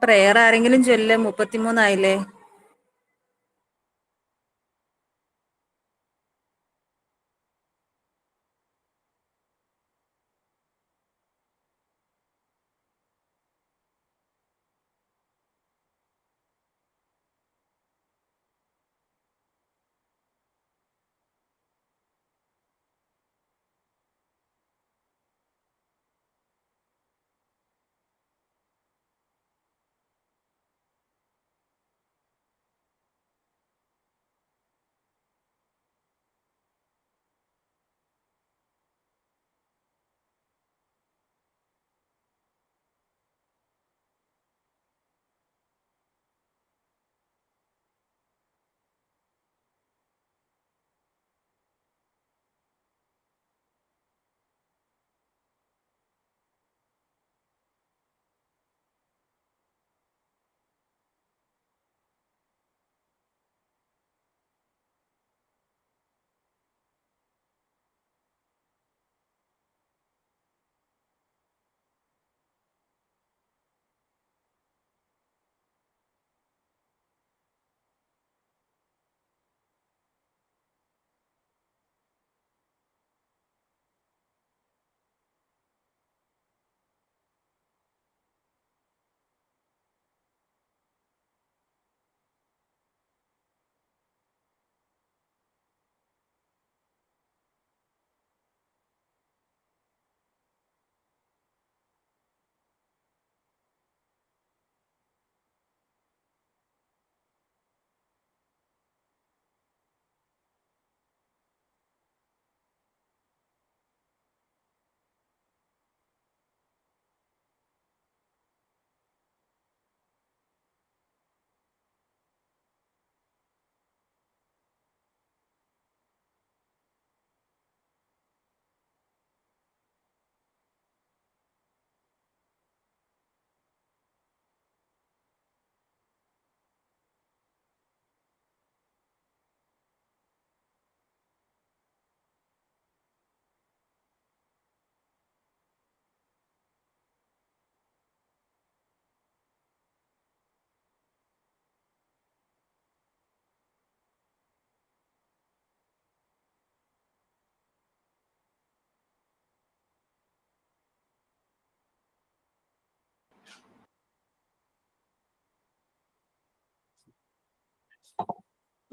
Prayer ആരെങ്കിലും ചൊല്ല്. 33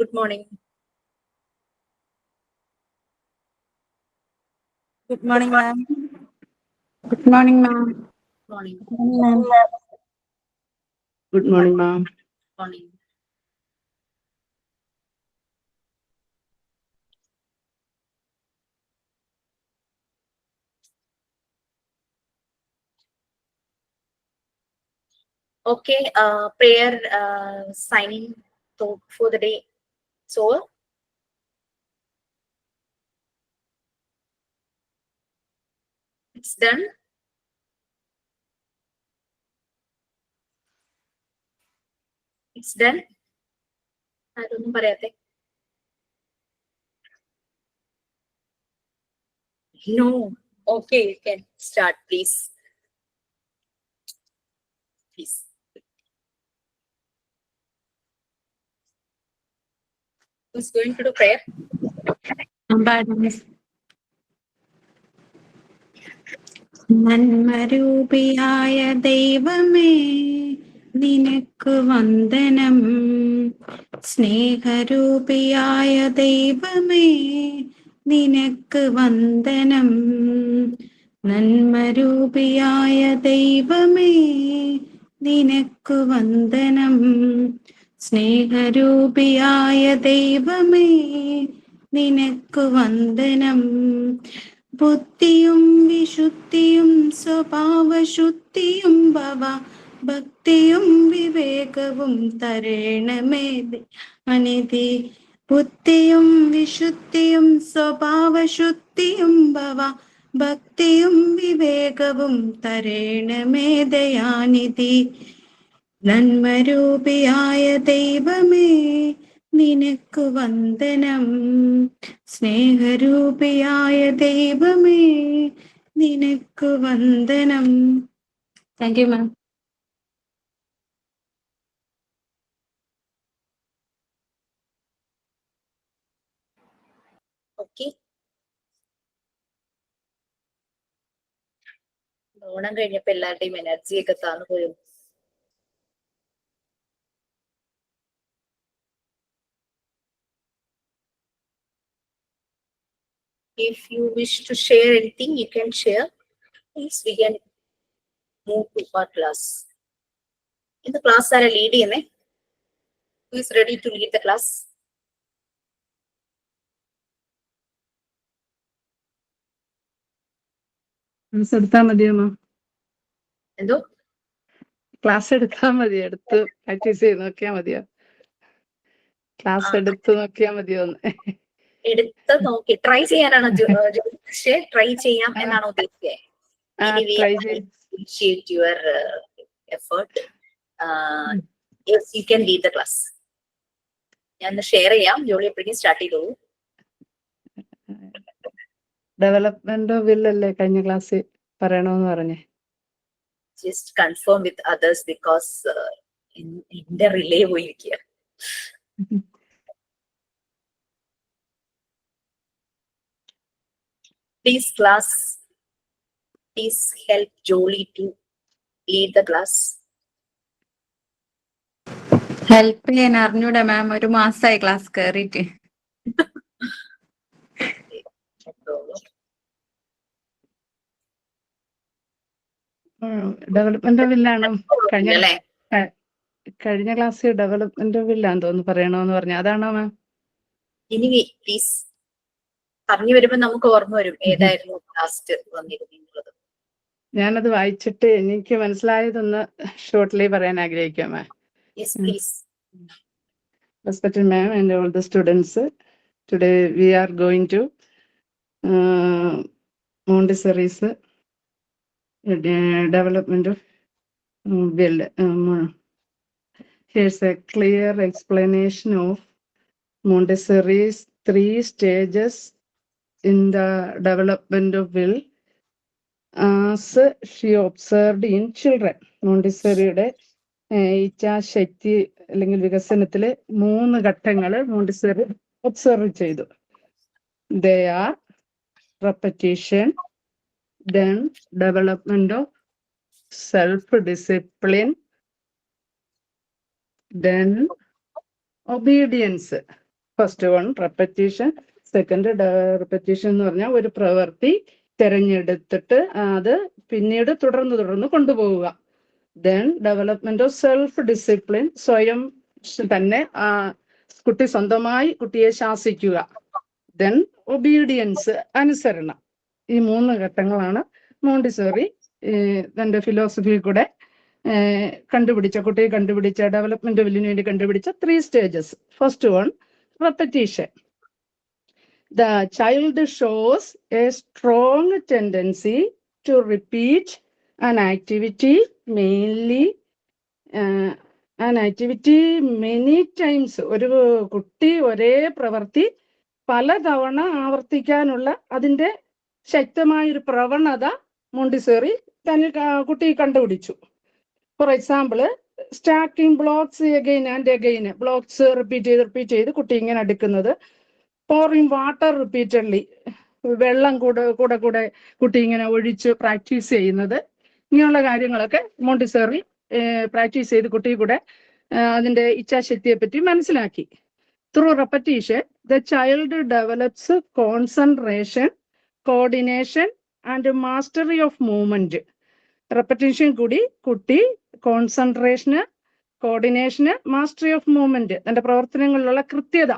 Good morning. Good morning, ma'am. Good morning, ma'am. Morning. Good morning, ma'am. Morning. Okay, prayer signing for the day. So, it's done. It's done. I don't know. No. Okay, you can start, please. Please. Who's going to do prayer? നന്മരൂപിയായ ദൈവമേ നിനക്കു വന്ദനം. സ്നേഹരൂപിയായ ദൈവമേ നിനക്ക് വന്ദനം. നന്മരൂപിയായ ദൈവമേ നിനക്കു വന്ദനം. സ്നേഹരൂപിയായ ദൈവമേ നിനക്കു വന്ദനം. ബുദ്ധിയും വിശുദ്ധിയും സ്വഭാവശുദ്ധിയും ഭക്തിയും വിവേകവും തരേണമേ അനിധി. ബുദ്ധിയും വിശുദ്ധിയും സ്വഭാവശുദ്ധിയും ഭക്തിയും വിവേകവും തരേണമേ ദയാനിധി. നന്മരൂപിയായ ദൈവമേ നിനക്കു വന്ദനം. സ്നേഹരൂപിയായ ദൈവമേ നിനക്കു വന്ദനം. താങ്ക് യു മാം. ഓണം കഴിഞ്ഞപ്പോ എല്ലാവരുടെയും എനർജി ഒക്കെ താന്നു പോയി. If you wish to share anything, you can share. Please, we can move to our class. In the class, are lead ചെയ്യുന്നേ? Who is ready to lead the class? Class എടുത്താൽ മതിയമ്മ. എന്തോ? Class എടുത്താൽ മതി, എടുത്ത് practice ചെയ്ത് നോക്കിയാ മതിയോ? Class എടുത്ത് നോക്കിയാ മതിയോന്ന്? എടുത്ത് നോക്കി ട്രൈ ചെയ്യാനാണ് പക്ഷേ ട്രൈ ചെയ്യാം എന്നാണ് ഉദ്ദേശിച്ചത്. Appreciate your effort. Yes, you can lead the class. ഞാൻ ഷെയർ ചെയ്യാം. ജോലി എപ്പോഴേക്കും സ്റ്റാർട്ട് ചെയ്തോളൂ. ഡെവലപ്മെന്റ് ബില്ലല്ലേ കഴിഞ്ഞ ക്ലാസ്സിൽ പറയണമെന്ന് പറഞ്ഞേ? Just confirm with others because എന്റെ റിലേ പോയിരിക്കുക. Please class, please help Jolie to lead the class. Help ചെയ്യാൻ അറിഞ്ഞൂടെ മാം, ഒരു മാസമായി ക്ലാസ് കയറിയിട്ട്. ഡെവലപ്മെന്റ് ബില്ലാണ് കഴിഞ്ഞ ക്ലാസ്സിൽ ഡെവലപ്മെന്റ് ബില്ലാന്ന് തോന്നുന്നു പറയണോന്ന് പറഞ്ഞു. അതാണോ മാം? ഇനി പ്ലീസ് പറഞ്ഞു വരുമ്പോ നമുക്ക് ഓർമ്മ വരും ഏതായിരുന്നു ലാസ്റ്റ് വന്നിരുന്നത്. ഞാനത് വായിച്ചിട്ട് എനിക്ക് മനസ്സിലായതൊന്ന് ഷോർട്ട്ലി പറയാൻ ആഗ്രഹിക്കാം മാം. Yes, please. Respected ma'am and all the students, today we are going to Montessori's development bill. Here's a clear explanation of Montessori's 3 stages in the development of will as she observed in children. മോണ്ടിസറിയുടെ ഇച്ഛാശക്തി അല്ലെങ്കിൽ വികസനത്തിലെ 3 ഘട്ടങ്ങള് Montessori observe ചെയ്തു. They are repetition, then development of self-discipline, then obedience. First one repetition, second repetition എന്ന് പറഞ്ഞാൽ ഒരു പ്രവൃത്തി തിരഞ്ഞെടുത്തിട്ട് അത് പിന്നീട് തുടർന്ന് കൊണ്ടുപോവുക. Then development of self-discipline, സ്വയം തന്നെ കുട്ടി സ്വന്തമായി കുട്ടിയെ ശാസിക്കുക. Then obedience, അനുസരണം. ഈ 3 ഘട്ടങ്ങളാണ് മോണ്ടിസോറി തന്റെ ഫിലോസഫിയിൽ കൂടെ കുട്ടിയെ കണ്ടുപിടിച്ച ഡെവലപ്മെന്റ് ബില്ലിന് വേണ്ടി കണ്ടുപിടിച്ച 3 stages. First one, repetition. The child shows a strong tendency to repeat an activity many times. ഒരു കുട്ടി ഒരേ പ്രവൃത്തി പലതവണ ആവർത്തിക്കാനുള്ള അതിന്റെ ശക്തമായൊരു പ്രവണത മോണ്ടിസോറി തന്നെ കുട്ടി കണ്ടുപിടിച്ചു. For example, stacking blocks again and again, blocks repeat ചെയ്ത് കുട്ടി ഇങ്ങനെ അടുക്കുന്നത്. pouring water repeatedly, വെള്ളം കൂടെ കുട്ടി ഇങ്ങനെ ഒഴിച്ച് പ്രാക്ടീസ് ചെയ്യുന്നത്. ഇങ്ങനെയുള്ള കാര്യങ്ങളൊക്കെ മോണ്ടിസോറി പ്രാക്ടീസ് ചെയ്ത് കുട്ടി കൂടെ അതിന്റെ ഇച്ഛാശക്തിയെ പറ്റി മനസ്സിലാക്കി. Through repetition the child develops concentration, coordination and mastery of movement. Repetition കൂടി കുട്ടി കോൺസെൻട്രേഷന്, കോർഡിനേഷന്, മാസ്റ്ററി ഓഫ് മൂവ്മെന്റ്, തന്റെ പ്രവർത്തനങ്ങളിലുള്ള കൃത്യത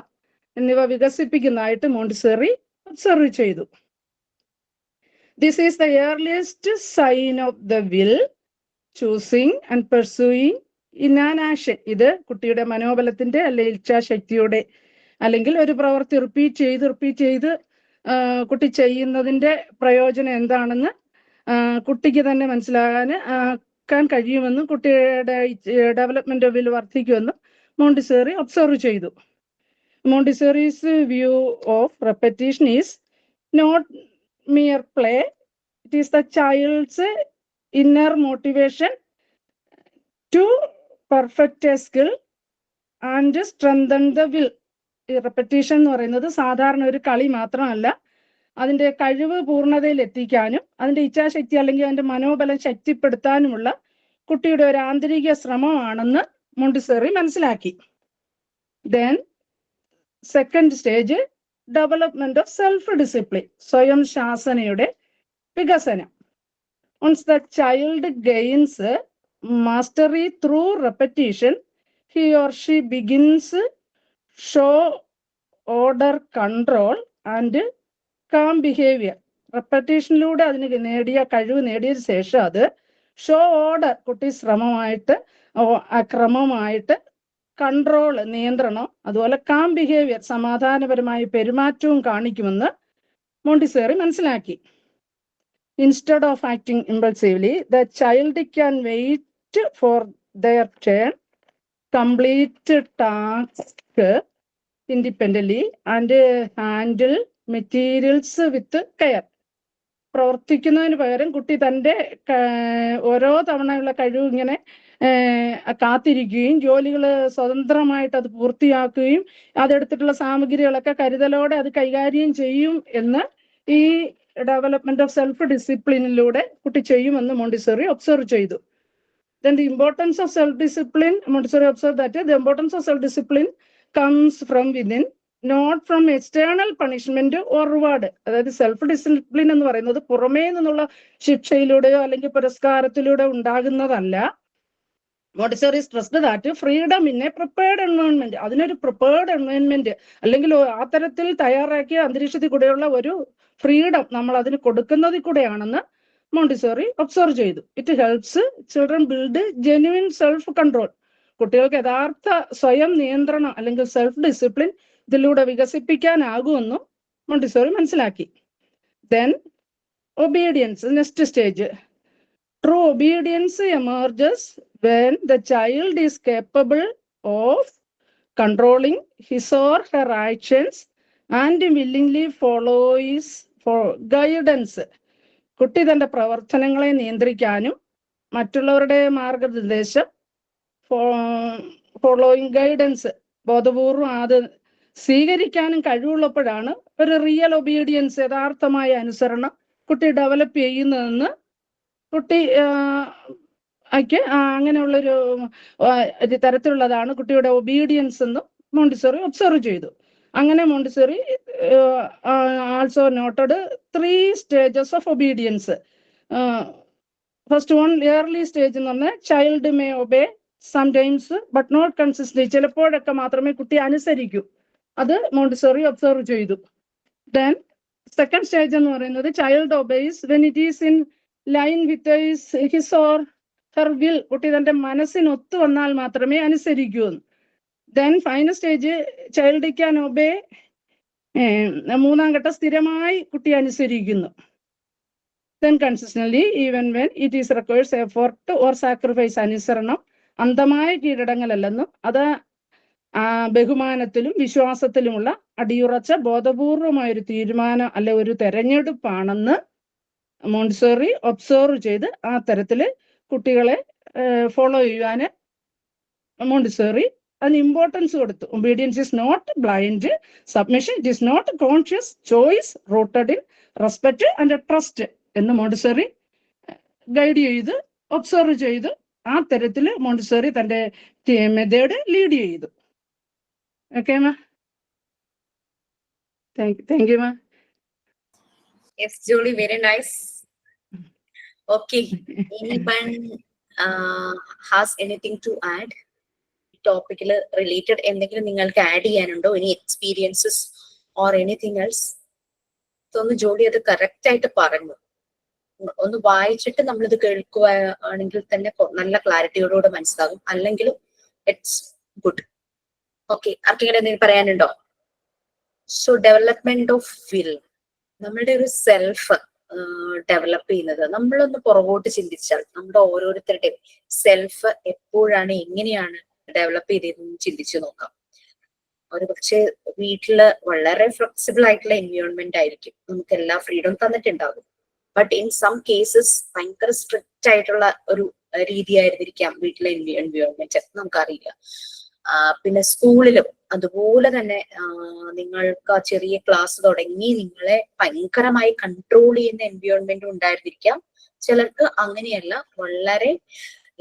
എന്നിവ വികസിപ്പിക്കുന്നതായിട്ട് മോണ്ടിസോറി ഒബ്സർവ് ചെയ്തു. This is the earliest sign of the will choosing and pursuing in an action. ഇത് കുട്ടിയുടെ മനോബലത്തിന്റെ അല്ലെങ്കിൽ ഇച്ഛാശക്തിയുടെ അല്ലെങ്കിൽ ഒരു പ്രവൃത്തി റിപ്പീറ്റ് ചെയ്ത് കുട്ടി ചെയ്യുന്നതിന്റെ പ്രയോജനം എന്താണെന്ന് കുട്ടിക്ക് തന്നെ മനസ്സിലാക്കാൻ കഴിയുമെന്നും കുട്ടിയുടെ ഡെവലപ്മെന്റ് വിൽ വർദ്ധിക്കുമെന്നും മോണ്ടിസോറി ഒബ്സർവ് ചെയ്തു. Montessori's view of repetition is not mere play, it is the child's inner motivation to perfect a skill and strengthen the will. ഈ റെപ്പറ്റീഷൻ എന്ന് പറയുന്നത് സാധാരണ ഒരു കളി മാത്രമല്ല, അതിന്റെ കഴിവ് പൂർണ്ണതയിൽ എത്തിക്കാനും അതിന്റെ ഇച്ഛാശക്തി അല്ലെങ്കിൽ അതിന്റെ മനോബലം ശക്തിപ്പെടുത്താനുമുള്ള കുട്ടിയുടെ ഒരു ആന്തരിക ശ്രമമാണെന്ന് മോണ്ടിസോറി മനസ്സിലാക്കി. Then second stage development of self discipline, സ്വയം ശാസനയുടെ വികസനം. Once the child gains mastery through repetition, he or she begins show order, control and calm behavior. റെപ്പറ്റീഷനിലൂടെ അതിന് കഴിവ് നേടിയതിനു ശേഷം അത് ഷോ ഓർഡർ, കുട്ടി ക്രമമായിട്ട് കൺട്രോൾ, നിയന്ത്രണം, അതുപോലെ കാം ബിഹേവിയർ, സമാധാനപരമായ പെരുമാറ്റവും കാണിക്കുമെന്ന് മോണ്ടിസോറി മനസ്സിലാക്കി. Instead of acting impulsively, the child can wait for their turn, complete task independently and handle materials with care. പ്രവർത്തിക്കുന്നതിന് പകരം കുട്ടി തൻ്റെ ഓരോ തവണയുള്ള കഴിവ് ഇങ്ങനെ കാത്തിരിക്കുകയും ജോലികൾ സ്വതന്ത്രമായിട്ട് അത് പൂർത്തിയാക്കുകയും അതെടുത്തിട്ടുള്ള സാമഗ്രികളൊക്കെ കരുതലോടെ അത് കൈകാര്യം ചെയ്യും എന്ന് ഈ ഡെവലപ്മെന്റ് ഓഫ് സെൽഫ് ഡിസിപ്ലിനിലൂടെ കുട്ടി ചെയ്യുമെന്ന് മോണ്ടിസോറി ഒബ്സർവ് ചെയ്തു. Then the importance of self-discipline, Montessori observed that the importance of self-discipline comes from within, not from external punishment or reward. അതായത് സെൽഫ് ഡിസിപ്ലിൻ എന്ന് പറയുന്നത് പുറമേ നിന്നുള്ള ശിക്ഷയിലൂടെയോ അല്ലെങ്കിൽ പുരസ്കാരത്തിലൂടെ ഉണ്ടാകുന്നതല്ല. Montessori stressed that freedom in a prepared environment, അതിനൊരു പ്രിപ്പയർഡ് എൻവയോൺമെന്റ് അല്ലെങ്കിൽ ആ തരത്തിൽ തയ്യാറാക്കിയ അന്തരീക്ഷത്തിൽ കൂടെയുള്ള ഒരു ഫ്രീഡം നമ്മൾ അതിന് കൊടുക്കുന്നതിൽ കൂടെയാണെന്ന് മോണ്ടിസോറി ഒബ്സർവ് ചെയ്തു. It helps children build genuine self control. കുട്ടികൾക്ക് യഥാർത്ഥ സ്വയം നിയന്ത്രണം അല്ലെങ്കിൽ സെൽഫ് ഡിസിപ്ലിൻ ഇതിലൂടെ വികസിപ്പിക്കാനാകുമെന്നും മോണ്ടിസോറി മനസ്സിലാക്കി. Then obedience, next stage. True obedience emerges when the child is capable of controlling his or her actions and willingly follows for guidance. കുട്ടി തന്റെ പ്രവർത്തനങ്ങളെ നിയന്ത്രിക്കാനും മറ്റുള്ളവരുടെ മാർഗനിർദ്ദേശം ഫോളോയിങ് ഗൈഡൻസ് ബോധപൂർവം അത് സ്വീകരിക്കാനും കഴിവുള്ളപ്പോഴാണ് ഒരു റിയൽ ഒബീഡിയൻസ്, യഥാർത്ഥമായ അനുസരണം കുട്ടി ഡെവലപ്പ് ചെയ്യുന്നതെന്ന് കുട്ടി അങ്ങനെയുള്ളൊരു തരത്തിലുള്ളതാണ് കുട്ടിയുടെ ഒബീഡിയൻസ് എന്നും മോണ്ടിസോറി ഒബ്സർവ് ചെയ്തു. അങ്ങനെ Montessori also noted 3 stages of obedience. First one, early stage എന്ന് പറഞ്ഞാൽ child may obey sometimes but not consistently, ചിലപ്പോഴൊക്കെ മാത്രമേ കുട്ടി അനുസരിക്കൂ. അത് മോണ്ടിസോറി ഒബ്സർവ് ചെയ്തു. ദെൻ സെക്കൻഡ് സ്റ്റേജ് എന്ന് പറയുന്നത് child obeys when it is in line with his or her will, കുട്ടി തന്റെ മനസ്സിനൊത്തു വന്നാൽ മാത്രമേ അനുസരിക്കൂ. Then final stage child can obey, മൂന്നാം ഘട്ടം സ്ഥിരമായി കുട്ടി അനുസരിക്കുന്നു. Then consistently even when it is requires effort or sacrifice, അനുസരണം അന്ധമായ കീഴടങ്ങലല്ലെന്നും അത് ബഹുമാനത്തിലും വിശ്വാസത്തിലുമുള്ള അടിയുറച്ച ബോധപൂർവമായൊരു തീരുമാനം അല്ലെ ഒരു തെരഞ്ഞെടുപ്പാണെന്ന് മോണ്ടിസോറി ഒബ്സർവ് ചെയ്ത് ആ തരത്തില് കുട്ടികളെ ഫോളോ ചെയ്യുവാന് മോണ്ടിസോറി അതിന് ഇമ്പോർട്ടൻസ് കൊടുത്തു. Obedience is not blind submission, it is not conscious choice rooted in respect and trust എന്ന് മോണ്ടിസോറി ഗൈഡ് ചെയ്ത് ഒബ്സർവ് ചെയ്ത് ആ തരത്തില് മോണ്ടിസോറി തന്റെ മെത്തേഡ് ലീഡ് ചെയ്തു. Okay ma'am, thank you ma'am. Yes, Julie, very nice. Okay, anyone has anything to add? Topic related എന്തെങ്കിലും നിങ്ങൾക്ക് add ചെയ്യാനുണ്ടോ? Any experiences or anything else? തോന്നുന്നു ജോലി അത് കറക്റ്റ് ആയിട്ട് പറഞ്ഞു. ഒന്ന് വായിച്ചിട്ട് നമ്മളിത് കേൾക്കുകയാണെങ്കിൽ തന്നെ നല്ല ക്ലാരിറ്റിയോടുകൂടെ മനസ്സിലാകും. അല്ലെങ്കിലും ഇറ്റ്സ് ഗുഡ്. ഓക്കെ, ആർക്കെങ്കിലും എന്തെങ്കിലും പറയാനുണ്ടോ? സോ ഡെവലപ്മെന്റ് ഓഫ് വിൽ, നമ്മളുടെ ഒരു സെൽഫ് ഡെവലപ്പ് ചെയ്യുന്നത് നമ്മളൊന്ന് പുറകോട്ട് ചിന്തിച്ചാൽ നമ്മുടെ ഓരോരുത്തരുടെയും സെൽഫ് എപ്പോഴാണ് എങ്ങനെയാണ് ഡെവലപ്പ് ചെയ്തതെന്ന് ചിന്തിച്ചു നോക്കാം. ഒരു പക്ഷേ വീട്ടില് വളരെ ഫ്ലെക്സിബിൾ ആയിട്ടുള്ള എൻവയോൺമെന്റ് ആയിരിക്കും, നമുക്ക് എല്ലാ ഫ്രീഡം തന്നിട്ടുണ്ടാകും. ബട്ട് ഇൻ സം കേസസ് ഭയങ്കര സ്ട്രിക്റ്റ് ആയിട്ടുള്ള ഒരു രീതിയായിരുന്നിരിക്കാം വീട്ടിലെ എൻവയോൺമെന്റ്, നമുക്കറിയില്ല. പിന്നെ സ്കൂളിലും അതുപോലെ തന്നെ നിങ്ങൾക്ക് ആ ചെറിയ ക്ലാസ് തുടങ്ങി നിങ്ങളെ ഭയങ്കരമായി കൺട്രോൾ ചെയ്യുന്ന എൻവയോൺമെന്റ് ഉണ്ടായിരുന്നിരിക്കാം. ചിലർക്ക് അങ്ങനെയല്ല, വളരെ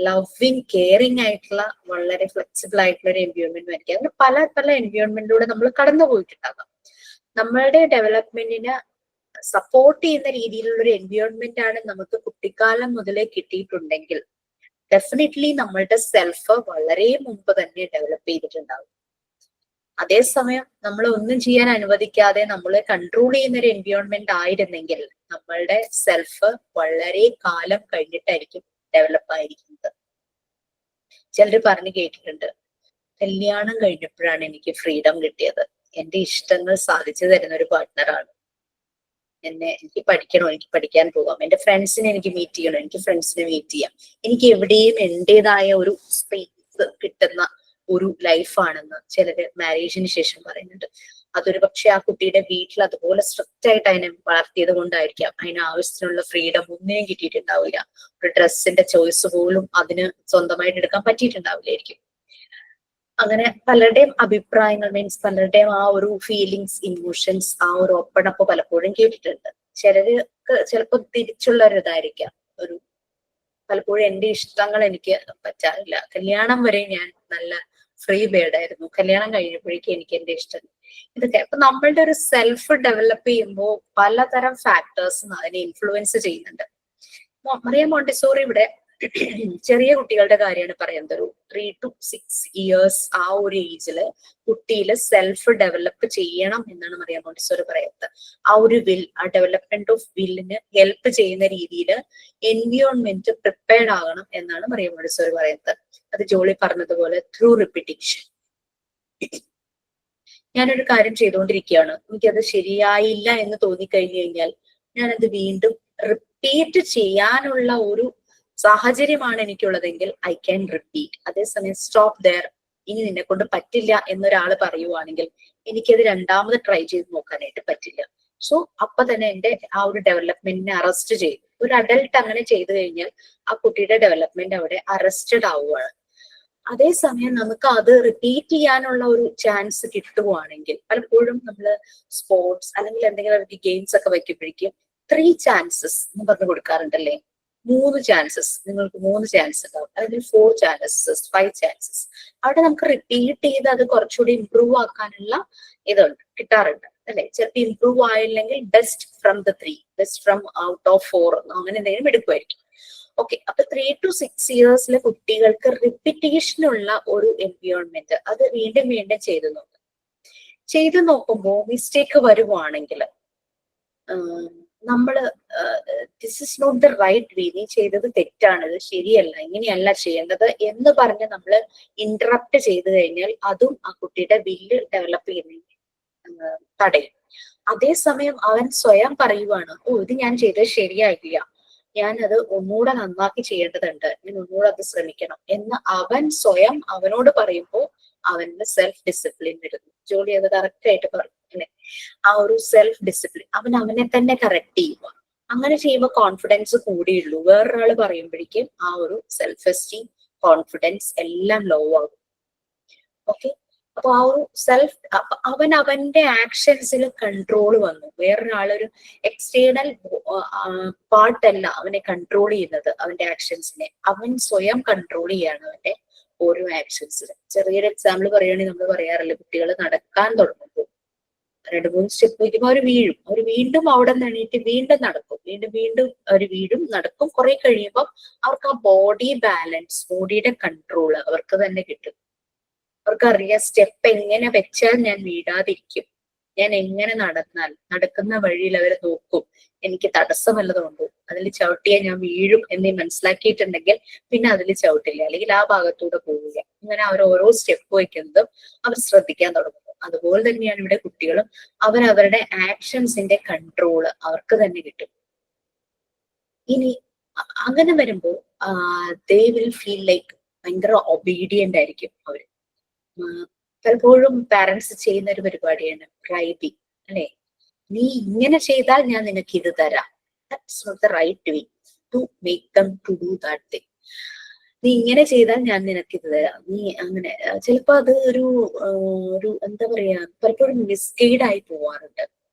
ലവിങ് കെയറിങ് ആയിട്ടുള്ള വളരെ ഫ്ലെക്സിബിൾ ആയിട്ടുള്ള ഒരു എൻവയോൺമെന്റ് ആയിരിക്കും. അങ്ങനെ പല പല എൻവയോൺമെന്റിലൂടെ നമ്മൾ കടന്നു പോയിട്ടുണ്ടാകാം. നമ്മളുടെ ഡെവലപ്മെന്റിന് സപ്പോർട്ട് ചെയ്യുന്ന രീതിയിലുള്ള ഒരു എൻവയോൺമെന്റ് ആണ് നമുക്ക് കുട്ടിക്കാലം മുതലേ കിട്ടിയിട്ടുണ്ടെങ്കിൽ ഡെഫിനറ്റ്ലി നമ്മളുടെ സെൽഫ് വളരെ മുമ്പ് തന്നെ ഡെവലപ്പ് ചെയ്തിട്ടുണ്ടാവും. അതേസമയം നമ്മൾ ഒന്നും ചെയ്യാൻ അനുവദിക്കാതെ നമ്മളെ കൺട്രോൾ ചെയ്യുന്ന ഒരു എൻവയോൺമെന്റ് ആയിരുന്നെങ്കിൽ നമ്മളുടെ സെൽഫ് വളരെ കാലം കഴിഞ്ഞിട്ടായിരിക്കും ഡെവലപ്പ് ആയിരിക്കുന്നത്. ചിലർ പറഞ്ഞു കേട്ടിട്ടുണ്ട്, കല്യാണം കഴിഞ്ഞപ്പോഴാണ് എനിക്ക് ഫ്രീഡം കിട്ടിയത്, എന്റെ ഇഷ്ടങ്ങൾ സാധിച്ചു തരുന്ന ഒരു പാർട്ട്ണറാണ്, എനിക്ക് പഠിക്കണോ, എനിക്ക് പഠിക്കാൻ പോകാം, എന്റെ ഫ്രണ്ട്സിനെ എനിക്ക് മീറ്റ് ചെയ്യണോ, എനിക്ക് ഫ്രണ്ട്സിനെ മീറ്റ് ചെയ്യാം, എനിക്ക് എവിടെയും എന്റേതായ ഒരു സ്പേസ് കിട്ടുന്ന ഒരു ലൈഫാണെന്ന് ചിലര് മാരേജിന് ശേഷം പറയുന്നുണ്ട്. അതൊരു പക്ഷെ ആ കുട്ടിയുടെ വീട്ടിൽ അതുപോലെ സ്ട്രിക്റ്റ് ആയിട്ട് അതിനെ വളർത്തിയത് കൊണ്ടായിരിക്കാം അതിന് ആവശ്യത്തിനുള്ള ഫ്രീഡം ഒന്നിനും കിട്ടിയിട്ടുണ്ടാവില്ല. ഒരു ഡ്രസ്സിന്റെ ചോയ്സ് പോലും അതിന് സ്വന്തമായിട്ട് എടുക്കാൻ പറ്റിയിട്ടുണ്ടാവില്ലായിരിക്കും. അങ്ങനെ പലരുടെയും അഭിപ്രായങ്ങൾ മീൻസ് പലരുടെയും ആ ഒരു ഫീലിങ്സ്, ഇമോഷൻസ്, ആ ഒരു ഒപ്പണപ്പ് പലപ്പോഴും കേട്ടിട്ടുണ്ട്. ചിലർക്ക് ചിലപ്പോൾ തിരിച്ചുള്ള ഒരു ഇതായിരിക്കാം. ഒരു പലപ്പോഴും എന്റെ ഇഷ്ടങ്ങൾ എനിക്ക് പറ്റാറില്ല, കല്യാണം വരെ ഞാൻ നല്ല ഫ്രീ ബേർഡ് ആയിരുന്നു, കല്യാണം കഴിഞ്ഞപ്പോഴേക്കും എനിക്ക് എന്റെ ഇഷ്ടം ഇതൊക്കെ. അപ്പൊ നമ്മളുടെ ഒരു സെൽഫ് ഡെവലപ്പ് ചെയ്യുമ്പോൾ പലതരം ഫാക്ടേഴ്സ് അതിനെ ഇൻഫ്ലുവൻസ് ചെയ്യുന്നുണ്ട്. മറിയ മോണ്ടിസോറി ഇവിടെ ചെറിയ കുട്ടികളുടെ കാര്യമാണ് പറയുന്നത്. ഒരു 3 to 6 years ആ ഒരു ഏജില് കുട്ടിയില് സെൽഫ് ഡെവലപ്പ് ചെയ്യണം എന്നാണ് മറിയ മോണ്ടിസോറി പറയുന്നത്. ആ ഒരു ആ ഡെവലപ്മെന്റ് ഓഫ് വില്ലിന് ഹെൽപ്പ് ചെയ്യുന്ന രീതിയിൽ എൻവിയോൺമെന്റ് പ്രിപ്പയർഡ് ആകണം എന്നാണ് മറിയ മോണ്ടിസോറി പറയുന്നത്. അത് ജോളി പറഞ്ഞതുപോലെ ത്രൂ റിപ്പീറ്റേഷൻ. ഞാനൊരു കാര്യം ചെയ്തുകൊണ്ടിരിക്കുകയാണ്, എനിക്കത് ശരിയായില്ല എന്ന് തോന്നിക്കഴിഞ്ഞു കഴിഞ്ഞാൽ ഞാനത് വീണ്ടും റിപ്പീറ്റ് ചെയ്യാനുള്ള ഒരു സാഹചര്യമാണ് എനിക്കുള്ളതെങ്കിൽ ഐ ക്യാൻ റിപ്പീറ്റ്. അതേസമയം സ്റ്റോപ്പ് ദെയർ, ഇനി നിന്നെ കൊണ്ട് പറ്റില്ല എന്നൊരാൾ പറയുവാണെങ്കിൽ എനിക്കത് രണ്ടാമത് ട്രൈ ചെയ്ത് നോക്കാനായിട്ട് പറ്റില്ല. സോ അപ്പൊ തന്നെ എന്റെ ആ ഒരു ഡെവലപ്മെന്റിനെ അറസ്റ്റ് ചെയ്തു. ഒരു അഡൽട്ട് അങ്ങനെ ചെയ്തു കഴിഞ്ഞാൽ ആ കുട്ടിയുടെ ഡെവലപ്മെന്റ് അവിടെ അറസ്റ്റഡ് ആവുകയാണ്. അതേസമയം നമുക്ക് അത് റിപ്പീറ്റ് ചെയ്യാനുള്ള ഒരു ചാൻസ് കിട്ടുവാണെങ്കിൽ പലപ്പോഴും നമ്മൾ സ്പോർട്സ് അല്ലെങ്കിൽ എന്തെങ്കിലും ഗെയിംസ് ഒക്കെ വയ്ക്കുമ്പോഴേക്കും 3 chances എന്ന് പറഞ്ഞു കൊടുക്കാറുണ്ടല്ലേ. 3 chances, നിങ്ങൾക്ക് 3 ചാൻസ് ഉണ്ടാവും, അല്ലെങ്കിൽ 4 chances, 5 chances. അവിടെ നമുക്ക് റിപ്പീറ്റ് ചെയ്ത് അത് കുറച്ചുകൂടി ഇംപ്രൂവ് ആക്കാനുള്ള ഇതുണ്ട്, കിട്ടാറുണ്ട് അല്ലെ. ചിലപ്പോൾ ഇംപ്രൂവ് ആയില്ലെങ്കിൽ best from the 3, best from out of 4 അങ്ങനെ എന്തെങ്കിലും എടുക്കുമായിരിക്കും. ഓക്കെ, അപ്പൊ 3 to 6 years കുട്ടികൾക്ക് റിപ്പീറ്റേഷനുള്ള ഒരു എൻവിയോൺമെന്റ് അത് വീണ്ടും വീണ്ടും ചെയ്തു നോക്കുമ്പോൾ മിസ്റ്റേക്ക് വരുവാണെങ്കിൽ നമ്മള് this is not the right way, നീ ചെയ്തത് തെറ്റാണ്, ഇത് ശരിയല്ല, ഇങ്ങനെയല്ല ചെയ്യേണ്ടത് എന്ന് പറഞ്ഞ് നമ്മൾ ഇന്ററപ്റ്റ് ചെയ്തു കഴിഞ്ഞാൽ അതും ആ കുട്ടിയുടെ വില്ല് ഡെവലപ്പ് ചെയ്യുന്ന തടയും. അതേസമയം അവൻ സ്വയം പറയുവാണ്, ഓ ഇത് ഞാൻ ചെയ്തത് ശരിയായില്ല, ഞാനത് ഒന്നുകൂടെ നന്നാക്കി ചെയ്യേണ്ടതുണ്ട്, ഞാൻ ഒന്നുകൂടെ അത് ശ്രമിക്കണം എന്ന് അവൻ സ്വയം അവനോട് പറയുമ്പോൾ അവന്റെ സെൽഫ് ഡിസിപ്ലിൻ വരുന്നു. ജോലി അത് കറക്റ്റ് ആയിട്ട് പറഞ്ഞു അല്ലെ. ആ ഒരു സെൽഫ് ഡിസിപ്ലിൻ അവൻ അവനെ തന്നെ കറക്റ്റ് ചെയ്യുക. അങ്ങനെ ചെയ്യുമ്പോൾ കോൺഫിഡൻസ് കൂടിയുള്ളൂ. വേറൊരാൾ പറയുമ്പോഴേക്കും ആ ഒരു സെൽഫ് എസ്റ്റീം, കോൺഫിഡൻസ് എല്ലാം ലോ ആകും. ഓക്കെ, അപ്പൊ ആ ഒരു അവൻ അവന്റെ ആക്ഷൻസിൽ കൺട്രോൾ വന്നു. വേറൊരാളൊരു എക്സ്റ്റേണൽ പാർട്ടല്ല അവനെ കൺട്രോൾ ചെയ്യുന്നത്, അവന്റെ ആക്ഷൻസിനെ അവൻ സ്വയം കൺട്രോൾ ചെയ്യാണ് അവന്റെ ഓരോ ആക്ഷൻസിന്. ചെറിയൊരു എക്സാമ്പിൾ പറയുകയാണെങ്കിൽ നമ്മൾ പറയാറില്ല, കുട്ടികൾ നടക്കാൻ തുടങ്ങുമ്പോൾ 2-3 സ്റ്റെപ്പ് വയ്ക്കുമ്പോൾ അവർ വീഴും, അവർ വീണ്ടും അവിടെ നിന്ന് എണീറ്റ് വീണ്ടും നടക്കും, വീണ്ടും അവർ വീഴും നടക്കും. കുറെ കഴിയുമ്പോൾ അവർക്ക് ആ ബോഡി ബാലൻസ്, ബോഡിയുടെ കൺട്രോൾ അവർക്ക് തന്നെ കിട്ടും. അവർക്കറിയാം സ്റ്റെപ്പ് എങ്ങനെ വെച്ചാൽ ഞാൻ വീഴാതിരിക്കും, ഞാൻ എങ്ങനെ നടക്കുന്ന വഴിയിൽ അവർ നോക്കും, എനിക്ക് തടസ്സം വല്ലതുണ്ടോ, അതിൽ ചവിട്ടിയാൽ ഞാൻ വീഴും എന്ന് മനസ്സിലാക്കിയിട്ടുണ്ടെങ്കിൽ പിന്നെ അതിൽ ചവിട്ടില്ല, അല്ലെങ്കിൽ ആ ഭാഗത്തൂടെ പോവില്ല. ഇങ്ങനെ അവർ ഓരോ സ്റ്റെപ്പ് വയ്ക്കുന്നതും അവർ ശ്രദ്ധിക്കാൻ തുടങ്ങും. അതുപോലെ തന്നെയാണ് ഇവിടെ കുട്ടികളും അവരവരുടെ ആക്ഷൻസിന്റെ കൺട്രോള് അവർക്ക് തന്നെ കിട്ടും. ഇനി അങ്ങനെ വരുമ്പോൾ ദേ വിൽ ഫീൽ ലൈക്ക് ഭയങ്കര ഒബീഡിയന്റ് ആയിരിക്കും അവര്. പലപ്പോഴും പാരന്റ്സ് ചെയ്യുന്ന ഒരു പരിപാടിയാണ് ബ്രൈബിങ് അല്ലെ. നീ ഇങ്ങനെ ചെയ്താൽ ഞാൻ നിനക്ക് ഇത് തരാം. That's not the right way to make them to do that thing. നീ ഇങ്ങനെ ചെയ്താൽ ഞാൻ നിനക്ക് ഇത് തരാം, നീ അങ്ങനെ ചിലപ്പോ അത് ഒരു എന്താ പറയാ, പലപ്പോഴും മിസ്ഗൈഡ് ആയി പോവാറുണ്ട്.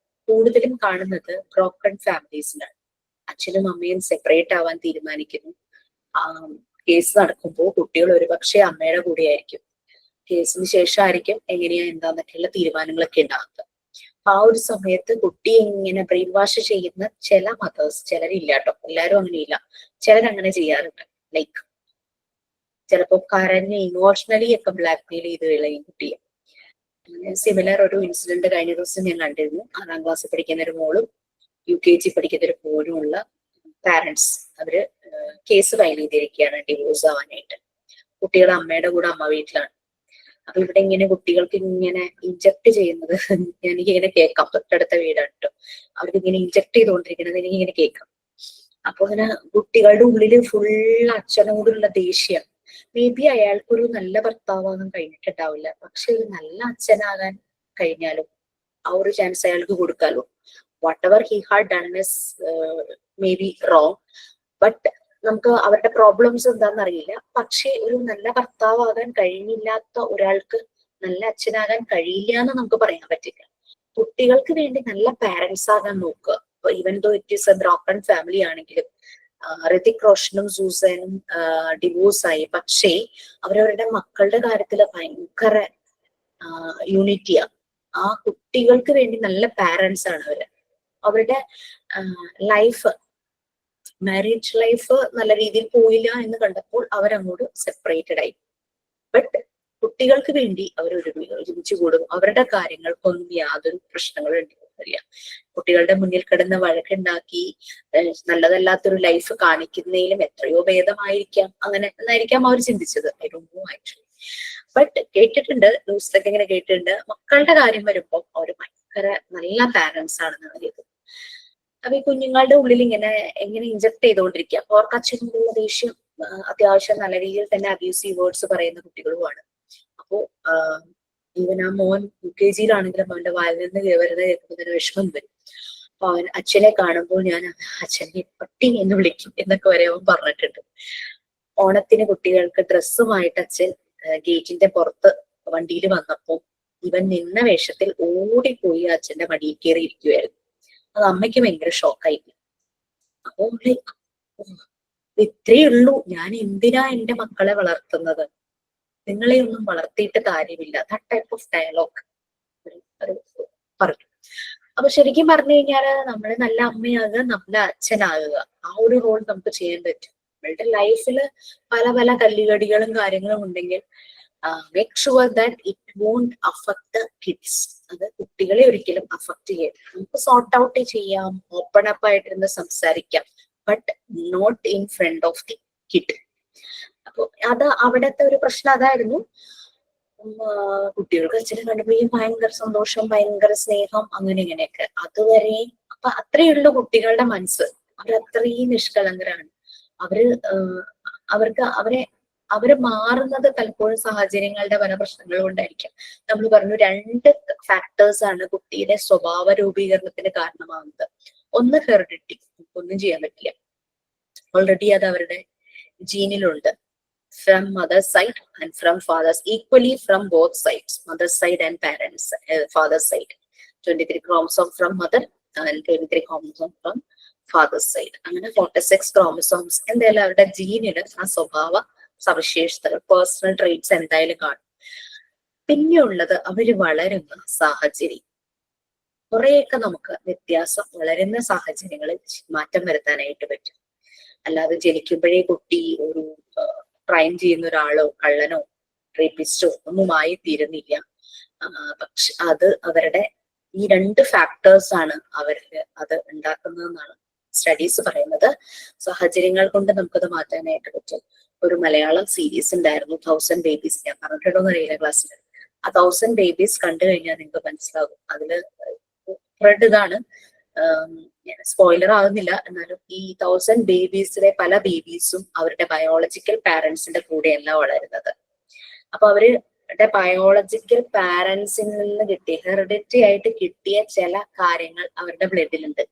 കൂടുതലും കാണുന്നത് ബ്രോക്കൺ ഫാമിലീസിലാണ്. അച്ഛനും അമ്മയും സെപ്പറേറ്റ് ആവാൻ തീരുമാനിക്കുന്നു. കേസ് നടക്കുമ്പോൾ കുട്ടികൾ ഒരുപക്ഷെ അമ്മയുടെ കൂടെ ആയിരിക്കും. കേസിന് ശേഷമായിരിക്കും എങ്ങനെയാ എന്താന്നൊക്കെയുള്ള തീരുമാനങ്ങളൊക്കെ ഉണ്ടാകുക. ആ ഒരു സമയത്ത് കുട്ടിയെ ഇങ്ങനെ ബ്രെയിൻ വാഷ് ചെയ്യുന്ന ചില മദേഴ്സ്, ചിലരില്ല കേട്ടോ, എല്ലാവരും അങ്ങനെയില്ല, ചിലരങ്ങനെ ചെയ്യാറുണ്ട്. ലൈക്ക് ചിലപ്പോ കരഞ്ഞ് ഇമോഷണലി ഒക്കെ ബ്ലാക്ക്മെയിൽ ചെയ്ത് കളയും കുട്ടിയെ. സിമിലർ ഒരു ഇൻസിഡന്റ് കഴിഞ്ഞ ദിവസം ഞാൻ കണ്ടിരുന്നു. 6ാം ക്ലാസ്സിൽ പഠിക്കുന്ന ഒരു മോളും UKG പഠിക്കുന്ന ഒരു മോനും ഉള്ള പാരന്റ്സ്, അവര് കേസ് ഫയൽ ചെയ്തിരിക്കുകയാണ് ഡിവോഴ്സ് ആവാനായിട്ട്. കുട്ടികളുടെ അമ്മയുടെ കൂടെ അമ്മ വീട്ടിലാണ്. അപ്പൊ ഇവിടെ ഇങ്ങനെ കുട്ടികൾക്ക് ഇങ്ങനെ ഇഞ്ചക്ട് ചെയ്യുന്നത് എനിക്കിങ്ങനെ കേൾക്കാം. തൊട്ടടുത്ത വീടാണ് കേട്ടോ. അവർക്ക് ഇങ്ങനെ ഇഞ്ചക്ട് ചെയ്തുകൊണ്ടിരിക്കുന്നത് എനിക്കിങ്ങനെ കേൾക്കാം. അപ്പൊ ഇങ്ങനെ കുട്ടികളുടെ ഉള്ളില് ഫുൾ അച്ഛനോടുള്ള ദേഷ്യം. മേ ബി അയാൾക്കൊരു നല്ല ഭർത്താവാകാൻ കഴിഞ്ഞിട്ടുണ്ടാവില്ല, പക്ഷെ ഒരു നല്ല അച്ഛനാകാൻ കഴിഞ്ഞാലും ആ ഒരു ചാൻസ് അയാൾക്ക് കൊടുക്കാലോ. Whatever he had done is may be wrong, but നമുക്ക് അവരുടെ പ്രോബ്ലംസ് എന്താണെന്ന് അറിയില്ല. പക്ഷെ ഒരു നല്ല ഭർത്താവാകാൻ കഴിഞ്ഞില്ലാത്ത ഒരാൾക്ക് നല്ല അച്ഛനാകാൻ കഴിയില്ല എന്ന് നമുക്ക് പറയാൻ പറ്റില്ല. കുട്ടികൾക്ക് വേണ്ടി നല്ല പാരന്റ്സ് ആകാൻ നോക്കുക. Even though it is a broken family ആണെങ്കിലും, ഋതിക് റോഷനും സൂസനും ഡിവോഴ്സ് ആയി, പക്ഷേ അവരവരുടെ മക്കളുടെ കാര്യത്തിൽ ഭയങ്കര യൂണിറ്റിയാ. ആ കുട്ടികൾക്ക് വേണ്ടി നല്ല പാരന്റ്സ് ആണ് അവര്. അവരുടെ ലൈഫ്, മാരേജ് ലൈഫ് നല്ല രീതിയിൽ പോയില്ല എന്ന് കണ്ടപ്പോൾ അവരങ്ങോട്ട് സെപ്പറേറ്റഡ് ആയി. ബട്ട് കുട്ടികൾക്ക് വേണ്ടി അവർ ഒരുമിച്ച് കൂടും. അവരുടെ കാര്യങ്ങൾക്കൊന്നും യാതൊരു പ്രശ്നങ്ങളും ഉണ്ടാവില്ല. കുട്ടികളുടെ മുന്നിൽ കിടന്ന് വഴക്കുണ്ടാക്കി നല്ലതല്ലാത്തൊരു ലൈഫ് കാണിക്കുന്നതിലും എത്രയോ ഭേദമായിരിക്കാം അങ്ങനെ എന്നായിരിക്കാം അവർ ചിന്തിച്ചത്. I don't know actually. But കേട്ടിട്ടുണ്ട്, ന്യൂസിലൊക്കെ ഇങ്ങനെ കേട്ടിട്ടുണ്ട്, മക്കളുടെ കാര്യം വരുമ്പോൾ അവർ ഭയങ്കര നല്ല പാരന്റ്സ് ആണെന്നാണ് കേട്ടത്. അപ്പൊ ഈ കുഞ്ഞുങ്ങളുടെ ഉള്ളിൽ ഇങ്ങനെ ഇഞ്ചക്ട് ചെയ്തുകൊണ്ടിരിക്കുക. അവർക്ക് അച്ഛനോടുള്ള ദേഷ്യം, അത്യാവശ്യം നല്ല രീതിയിൽ അബ്യൂസീവ് വേർഡ്സ് പറയുന്ന കുട്ടികളുമാണ്. അപ്പോ ഈവൻ ആ മോൻ UKG അവന്റെ വായിൽ നിന്ന് വരുന്ന കേൾക്കുമ്പോൾ തന്നെ വിഷമം വരും. അപ്പൊ അവൻ അച്ഛനെ കാണുമ്പോൾ ഞാൻ അച്ഛനെ പട്ടി എന്ന് വിളിക്കും എന്നൊക്കെ വരെ അവൻ പറഞ്ഞിട്ടുണ്ട്. ഓണത്തിന് കുട്ടികൾക്ക് ഡ്രസ്സുമായിട്ട് അച്ഛൻ ഗേറ്റിന്റെ പുറത്ത് വണ്ടിയിൽ വന്നപ്പോൾ ഇവൻ നിന്ന വേഷത്തിൽ ഓടിപ്പോയി അച്ഛന്റെ മടിയിൽ കയറി ഇരിക്കുവായിരുന്നു. അത് അമ്മയ്ക്ക് ഭയങ്കര ഷോക്കായി. അപ്പൊ ഇത്രയേ ഉള്ളൂ, ഞാൻ എന്തിനാ എന്റെ മക്കളെ വളർത്തുന്നത്, നിങ്ങളെ ഒന്നും വളർത്തിയിട്ട് കാര്യമില്ല. ദാറ്റ് ടൈപ്പ് ഓഫ് ഡയലോഗ് പറഞ്ഞു. അപ്പൊ ശരിക്കും പറഞ്ഞു കഴിഞ്ഞാല് നമ്മള് നല്ല അമ്മയാകുക, നല്ല അച്ഛനാകുക, ആ ഒരു റോൾ നമുക്ക് ചെയ്യാൻ പറ്റും. നമ്മളുടെ ലൈഫിൽ പല പല കല്ലുകടികളും കാര്യങ്ങളും ഉണ്ടെങ്കിൽ make sure that it won't affect the kids. അത് കുട്ടികളെ ഒരിക്കലും അഫക്ട് ചെയ്യരുത്. നമുക്ക് സോർട്ട് ഔട്ട് ചെയ്യാം, ഓപ്പൺ അപ്പ് ആയിട്ടിരുന്ന് സംസാരിക്കാം, but not in front of the kid. അപ്പൊ അത് അവിടത്തെ ഒരു പ്രശ്നം അതായിരുന്നു. കുട്ടികൾക്ക് അച്ഛനെ കണ്ടുപോയി ഭയങ്കര സന്തോഷം, ഭയങ്കര സ്നേഹം, അങ്ങനെ ഇങ്ങനെയൊക്കെ. അതുവരെ അപ്പൊ അത്രയുള്ള കുട്ടികളുടെ മനസ്സ്, അവരത്രയും നിഷ്കളങ്കരാണ്. അവർക്ക് അവര് മാറുന്നത് പലപ്പോഴും സാഹചര്യങ്ങളുടെ പല പ്രശ്നങ്ങൾ കൊണ്ടായിരിക്കാം. നമ്മൾ പറഞ്ഞു 2 ഫാക്ടേഴ്സ് ആണ് കുട്ടിയുടെ സ്വഭാവ രൂപീകരണത്തിന് കാരണമാകുന്നത്. ഒന്ന് ഹെറിഡിറ്റി, ഒന്നും ചെയ്യാൻ പറ്റില്ല, ഓൾറെഡി അത് അവരുടെ ജീനിലുണ്ട്. From mother's side and from father's, equally from both sides, mother's side and parents, father's side. 23 chromosomes from mother and 23 chromosomes from father's side. അങ്ങനെ 46 chromosomes എന്തായാലും അവരുടെ ജീനില് ആ സ്വഭാവ സവിശേഷതകൾ, പേഴ്സണൽ ട്രേറ്റ്സ് എന്തായാലും കാണും. പിന്നെയുള്ളത് അവര് വളരുന്ന സാഹചര്യം. കുറെയൊക്കെ നമുക്ക് വ്യത്യാസം വളരുന്ന സാഹചര്യങ്ങളിൽ മാറ്റം വരുത്താനായിട്ട് പറ്റും. അല്ലാതെ ജനിക്കുമ്പോഴേ കുട്ടി ഒരു ക്രൈം ചെയ്യുന്ന ഒരാളോ കള്ളനോ റേപ്പിസ്റ്റോ ഒന്നുമായി തീരുന്നില്ല. പക്ഷെ അത് അവരുടെ ഈ 2 ഫാക്ടേഴ്സ് ആണ് അവർക്ക് അത് ഉണ്ടാക്കുന്നതെന്നാണ് സ്റ്റഡീസ് പറയുന്നത്. സാഹചര്യങ്ങൾ കൊണ്ട് നമുക്കത് മാറ്റാനായിട്ട് പറ്റും. ഒരു മലയാളം സീരീസ് ഉണ്ടായിരുന്നു 1000 ബേബീസ്. ഞാൻ പറഞ്ഞിട്ടുണ്ടോന്ന് അറിയില്ല ക്ലാസ്സിൽ. ആ 1000 ബേബീസ് കണ്ടു കഴിഞ്ഞാൽ നിങ്ങൾക്ക് മനസ്സിലാകും. അതില് ത്രെഡ് ഇതാണ്, സ്പോയിലർ ആകുന്നില്ല, എന്നാലും ഈ 1000 ബേബീസിലെ പല ബേബീസും അവരുടെ ബയോളജിക്കൽ പാരന്റ്സിന്റെ കൂടെയല്ല വളരുന്നത്. അപ്പൊ അവരുടെ ബയോളജിക്കൽ പാരന്റ്സിൽ നിന്ന് കിട്ടിയ, ഹെറിഡിറ്റി ആയിട്ട് കിട്ടിയ ചില കാര്യങ്ങൾ അവരുടെ ബ്ലഡിലുണ്ട്.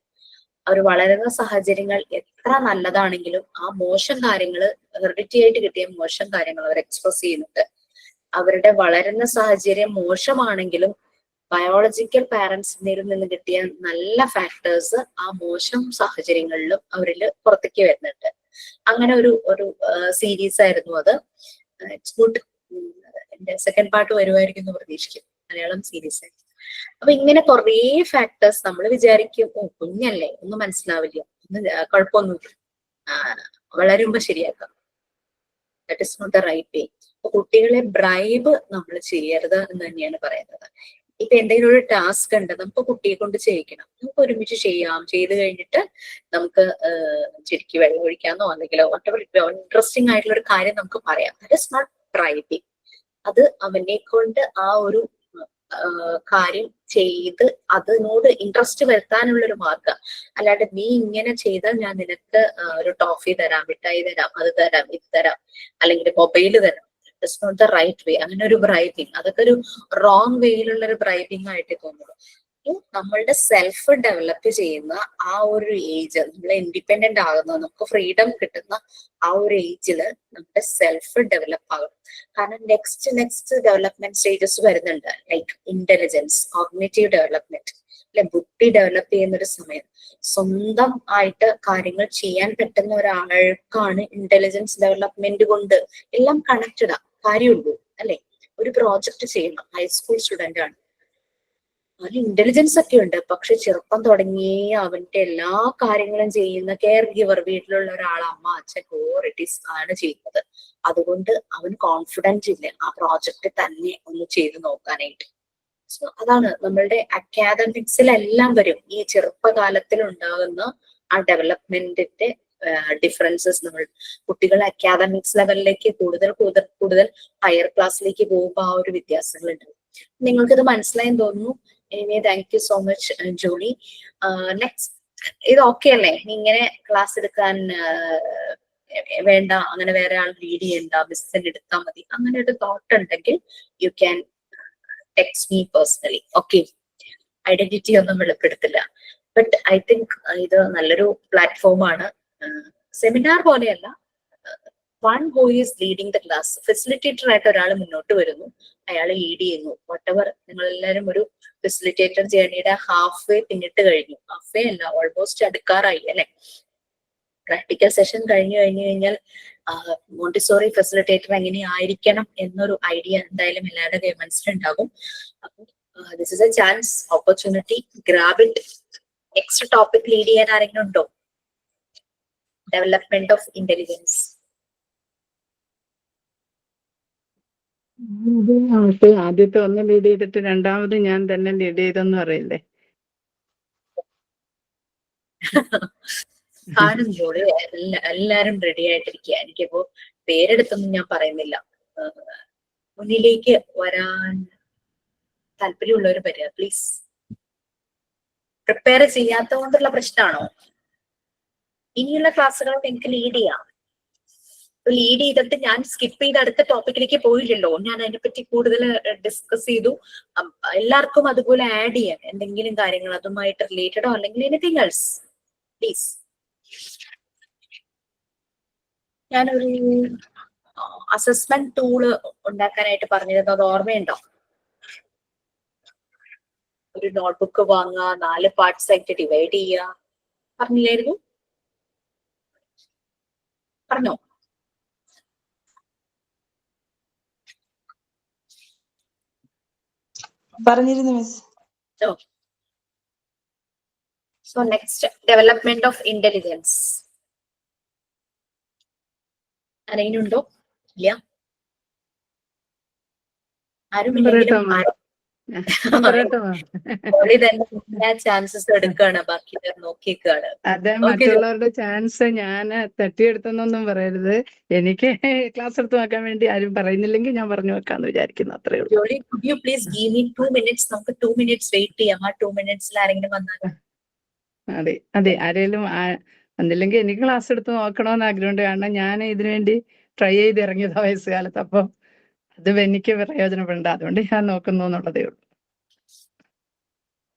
അവർ വളരുന്ന സാഹചര്യങ്ങൾ എത്ര നല്ലതാണെങ്കിലും ആ മോശം കാര്യങ്ങള് ഹെറിഡിറ്റി ആയിട്ട് കിട്ടിയ മോശം കാര്യങ്ങൾ അവർ എക്സ്പ്രസ് ചെയ്യുന്നുണ്ട്. അവരുടെ വളരുന്ന സാഹചര്യം മോശമാണെങ്കിലും ബയോളജിക്കൽ പാരന്റ്സിൽ നിന്ന് കിട്ടിയ നല്ല ഫാക്ടേഴ്സ് ആ മോശം സാഹചര്യങ്ങളിലും അവരിൽ പുറത്തേക്ക് വരുന്നുണ്ട്. അങ്ങനെ ഒരു സീരീസ് ആയിരുന്നു അത്. It's good. എന്റെ സെക്കൻഡ് പാർട്ട് വരുമായിരിക്കും എന്ന് പ്രതീക്ഷിക്കും. മലയാളം സീരീസ് ആയിരുന്നു. അപ്പൊ ഇങ്ങനെ കുറേ ഫാക്ടേഴ്സ് നമ്മൾ വിചാരിക്കും, ഓ കുഞ്ഞല്ലേ ഒന്നും മനസ്സിലാവില്ല, കുഴപ്പമൊന്നുമില്ല, വളരുമ്പോ ശരിയാക്കാം. That is not the right way. അപ്പൊ കുട്ടികളെ ബ്രൈബ് നമ്മൾ ചെയ്യരുത് എന്ന് തന്നെയാണ് പറയുന്നത്. ഇപ്പൊ എന്തെങ്കിലും ഒരു ടാസ്ക് ഉണ്ട്, നമുക്ക് കുട്ടിയെ കൊണ്ട് ചെയ്യിക്കണം, നമുക്ക് ഒരുമിച്ച് ചെയ്യാം. ചെയ്ത് കഴിഞ്ഞിട്ട് നമുക്ക് ചെടിക്ക് വെള്ളം ഒഴിക്കാന്നോ അല്ലെങ്കിൽ വട്ടവർ ഇൻട്രസ്റ്റിംഗ് ആയിട്ടുള്ള ഒരു കാര്യം നമുക്ക് പറയാം. That is not bribing. അത് അവനെ കൊണ്ട് ആ ഒരു കാര്യം ചെയ്ത് അതിനോട് ഇൻട്രസ്റ്റ് വരുത്താനുള്ള ഒരു മാർഗം. അല്ലാണ്ട് നീ ഇങ്ങനെ ചെയ്താൽ ഞാൻ നിനക്ക് ഒരു ടോഫി തരാം, മിഠായി തരാം, അത് തരാം, ഇത് തരാം, അല്ലെങ്കിൽ മൊബൈൽ തരാം. It's not the right way. അങ്ങനെ ഒരു ബ്രൈബിങ്, അതൊക്കെ ഒരു റോങ് വേയിലുള്ള ഒരു ബ്രൈബിങ് ആയിട്ട് തോന്നുന്നു. നമ്മളുടെ സെൽഫ് ഡെവലപ്പ് ചെയ്യുന്ന ആ ഒരു ഏജ്, നമ്മൾ ഇൻഡിപെൻഡന്റ് ആകുന്ന, നമുക്ക് ഫ്രീഡം കിട്ടുന്ന ആ ഒരു ഏജില് നമ്മുടെ സെൽഫ് ഡെവലപ്പ് ആകും. കാരണം നെക്സ്റ്റ് ഡെവലപ്മെന്റ് സ്റ്റേജസ് വരുന്നുണ്ട്. ലൈക്ക് ഇന്റലിജൻസ്, കോഗ്നിറ്റീവ് ഡെവലപ്മെന്റ്, അല്ലെ, ബുദ്ധി ഡെവലപ്പ് ചെയ്യുന്ന ഒരു സമയം. സ്വന്തം ആയിട്ട് കാര്യങ്ങൾ ചെയ്യാൻ പറ്റുന്ന ഒരാൾക്കാണ് ഇന്റലിജൻസ് ഡെവലപ്മെന്റ് കൊണ്ട് എല്ലാം കണക്റ്റഡ് കാര്യമുള്ളൂ, അല്ലെ. ഒരു പ്രോജക്ട് ചെയ്യണം, ഹൈസ്കൂൾ സ്റ്റുഡന്റ് ആണ്, അവന് ഇന്റലിജൻസ് ഒക്കെ ഉണ്ട്, പക്ഷെ ചെറുപ്പം തുടങ്ങിയേ അവന്റെ എല്ലാ കാര്യങ്ങളും ചെയ്യുന്ന കെയർ ഗിവർ, വീട്ടിലുള്ള ഒരാൾ, അമ്മ, അച്ഛൻ, ഇറ്റ് ആണ് ചെയ്യുന്നത്. അതുകൊണ്ട് അവൻ കോൺഫിഡൻസ് ഇല്ല ആ പ്രോജക്റ്റ് തന്നെ ഒന്ന് ചെയ്ത് നോക്കാനായിട്ട്. സോ അതാണ് നമ്മളുടെ അക്കാദമിക്സിലെല്ലാം വരും ഈ ചെറുപ്പകാലത്തിൽ ഉണ്ടാകുന്ന ആ ഡെവലപ്മെന്റിന്റെ ഡിഫറൻസസ്. നമ്മൾ കുട്ടികൾ അക്കാദമിക്സ് ലെവലിലേക്ക് കൂടുതൽ ഹയർ ക്ലാസ്സിലേക്ക് പോകുമ്പോൾ ആ ഒരു വ്യത്യാസങ്ങളുണ്ട്. നിങ്ങൾക്കിത് മനസ്സിലായെന്ന് തോന്നുന്നു. Anyway thank you so much Jolly. Next, ഇത് ഓക്കെ അല്ലേ? ഇങ്ങനെ ക്ലാസ് എടുക്കാൻ വേണ്ട, അങ്ങനെ വേറെ ആൾ ലീഡ് ചെയ്യണ്ട, മിസ്സിന് എടുത്താൽ മതി, അങ്ങനെ ഒരു തോട്ട് ഉണ്ടെങ്കിൽ you can text me personally. Okay, identity ഒന്നും വെളിപ്പെടുത്തില്ല. ബട്ട് ഐ തിങ്ക് ഇത് നല്ലൊരു പ്ലാറ്റ്ഫോമാണ്. സെമിനാർ പോലെയല്ല, one who is leading the class. Facilitator ആയിട്ട് ഒരാൾ മുന്നോട്ട് വരുന്നു, അയാൾ ലീഡ് ചെയ്യുന്നു. വട്ടവർ നിങ്ങൾ എല്ലാവരും ഒരു ഫെസിലിറ്റേറ്റർ ജേർണിയുടെ ഹാഫ് വേ പിന്നിട്ട് കഴിഞ്ഞു. ഹാഫ് വേ അല്ല, ഓൾമോസ്റ്റ് അടുക്കാറായി, അല്ലെ. പ്രാക്ടിക്കൽ സെഷൻ കഴിഞ്ഞു കഴിഞ്ഞാൽ മോണ്ടിസോറി ഫെസിലിറ്റേറ്റർ എങ്ങനെ ആയിരിക്കണം എന്നൊരു ഐഡിയ എന്തായാലും എല്ലാവരുടെ മനസ്സിലുണ്ടാകും. അപ്പം this is A chance, opportunity, grab it. Next topic lead ചെയ്യാൻ ആരെങ്കിലും ഉണ്ടോ? Development of intelligence. ആദ്യത്തെ ഒന്ന് ലീഡ് ചെയ്തിട്ട് രണ്ടാമത് ഞാൻ തന്നെ ലീഡ് ചെയ്തെന്ന് പറയില്ലേ? കാണും ജോളി, എല്ലാരും റെഡി ആയിട്ടിരിക്കുക. എനിക്കിപ്പോ പേരെടുത്തൊന്നും ഞാൻ പറയുന്നില്ല. മുന്നിലേക്ക് വരാൻ താല്പര്യമുള്ളവർ വരിക പ്ലീസ്. പ്രിപ്പയർ ചെയ്യാത്തത് കൊണ്ടുള്ള പ്രശ്നമാണോ? ഇനിയുള്ള ക്ലാസ്സുകളൊക്കെ എനിക്ക് ലീഡ് ചെയ്യാം. ലീഡ് ചെയ്തിട്ട് ഞാൻ സ്കിപ്പ് ചെയ്ത് അടുത്ത ടോപ്പിക്കിലേക്ക് പോയില്ലല്ലോ, ഞാൻ അതിനെപ്പറ്റി കൂടുതൽ ഡിസ്കസ് ചെയ്തു. എല്ലാവർക്കും അതുപോലെ ആഡ് ചെയ്യാൻ എന്തെങ്കിലും കാര്യങ്ങൾ അതുമായിട്ട് റിലേറ്റഡോ അല്ലെങ്കിൽ എനിത്തിങ് എൽസ് പ്ലീസ്. ഞാനൊരു അസസ്മെന്റ് ടൂള് ഉണ്ടാക്കാനായിട്ട് പറഞ്ഞിരുന്നു, അത് ഓർമ്മയുണ്ടോ? ഒരു നോട്ട്ബുക്ക് വാങ്ങുക, 4 പാർട്സ് ആയിട്ട് ഡിവൈഡ് ചെയ്യുക, പറഞ്ഞില്ലായിരുന്നു? പറഞ്ഞോ? പറഞ്ഞിരുന്നു miss. So next, development of intelligence. ആരെങ്കിലും ഉണ്ടോ? ഇല്ല, ആരും ഇല്ലെങ്കിലും ചാൻസസ് എടുക്കാണ്, ബാക്കി നോക്കിയേക്കാണ്. അതെ, മറ്റുള്ളവരുടെ ചാൻസ് ഞാൻ തട്ടിയെടുത്തെന്നൊന്നും പറയരുത്. എനിക്ക് ക്ലാസ് എടുത്ത് നോക്കാൻ വേണ്ടി ആരും പറയുന്നില്ലെങ്കിൽ ഞാൻ പറഞ്ഞു വെക്കാന്ന് വിചാരിക്കുന്നു, അത്രേ ഉള്ളൂ. Jolly, could you please give me 2 minutes? നമുക്ക് 2 minutes വെയിറ്റ് ചെയ്യാം. ആ 2 minutes ആരെങ്കിലും വന്നാൽ. അതെ, ആരെങ്കിലും വന്നില്ലെങ്കിൽ എനിക്ക് ക്ലാസ് എടുത്ത് നോക്കണമെന്ന് ആഗ്രഹമുണ്ട്. കാരണം ഞാൻ ഇതിനു വേണ്ടി ട്രൈ ചെയ്ത് ഇറങ്ങിയത് വയസ്സുകാലത്ത്. അപ്പം അത് എനിക്ക് പ്രയോജനപ്പെടേണ്ട, അതുകൊണ്ട് ഞാൻ നോക്കുന്നു എന്നുള്ളതേ ഉള്ളൂ.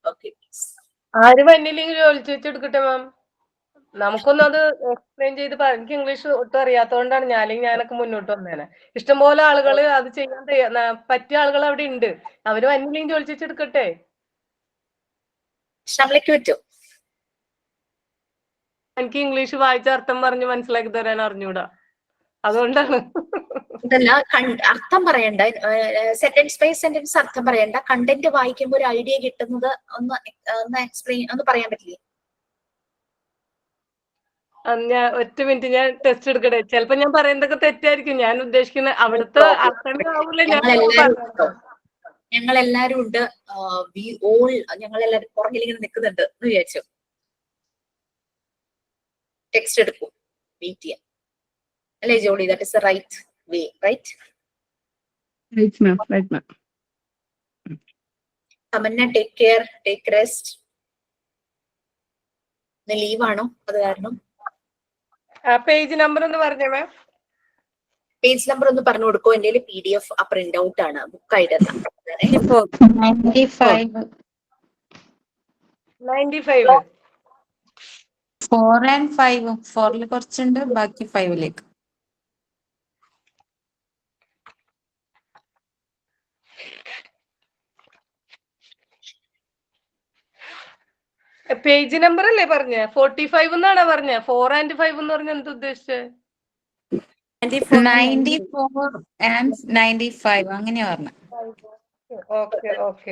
Okay, ആര് വന്നില്ലെങ്കിൽ ജോലി ചേച്ചി എടുക്കട്ടെ മാം. നമുക്കൊന്നും അത് എക്സ്പ്ലെയിൻ ചെയ്ത് എനിക്ക് ഇംഗ്ലീഷ് ഒട്ടും അറിയാത്തതുകൊണ്ടാണ് ഞാനൊക്കെ മുന്നോട്ട് വന്നേനെ. ഇഷ്ടംപോലെ ആളുകൾ അത് ചെയ്യാൻ പറ്റിയ ആളുകൾ അവിടെ ഉണ്ട്. അവര് വന്നില്ലെങ്കിൽ ചോദിച്ചെടുക്കട്ടെ. ഷംലയ്ക്ക് പറ്റും. എനിക്ക് ഇംഗ്ലീഷ് വായിച്ച അർത്ഥം പറഞ്ഞ് മനസ്സിലാക്കി തരാൻ അറിഞ്ഞൂടാ, അതുകൊണ്ടാണ്. ഇതല്ല, അർത്ഥം പറയണ്ട, സെന്റൻസ് ബൈ സെന്റൻസ് അർത്ഥം പറയണ്ട, കണ്ടന്റ് വായിക്കുമ്പോൾ ഒരു ഐഡിയ കിട്ടുന്നത് ഒന്ന് എക്സ്പ്ലെയിൻ ഒന്ന് പറയാൻ പറ്റില്ലേ? ഞാൻ ഒറ്റ മിനിറ്റ്, ഞാൻ ടെസ്റ്റ് എടുക്കട്ടെ. ചിലപ്പോ ഞാൻ പറയുന്നതൊക്കെ തെറ്റായിരിക്കും. ഞാൻ ഉദ്ദേശിക്കുന്ന അവിടുത്തെ അർത്ഥങ്ങൾ ആവൂല ഞാൻ ഞങ്ങളെല്ലാരും ഉണ്ട്. ഞങ്ങളെല്ലാരും പുറകിൽ ഇങ്ങനെ നിൽക്കുന്നുണ്ട് എന്ന് വിചാരിച്ചു. ടെക്സ്റ്റ് എടുക്കും, വെയിറ്റ് ചെയ്യാം അല്ലേ Jolly? That is the right way, right? Right, ma'am. Right, ma'am. Tamanna, take care, take rest. Leave ആണോ അത് കാരണം? പേജ് നമ്പർ ഒന്ന് പറഞ്ഞേ മാം. പേജ് നമ്പർ ഒന്ന് പറഞ്ഞു കൊടുക്കോ? എന്റെ PDF പ്രിന്റ് ഔട്ട് ആണ്, ബുക്ക് ആയിട്ടല്ല. 95 4 and 5. 4 കുറച്ചുണ്ട്, ബാക്കി 5ലേക്ക്. പേജ് നമ്പർ അല്ലേ പറഞ്ഞ? 45 എന്നാണോ പറഞ്ഞ? 4 and 5 എന്ന് പറഞ്ഞ എന്താ ഉദ്ദേശിച്ചത്? 94 and 95 അങ്ങനെയാ പറഞ്ഞ. ഓക്കെ ഓക്കെ,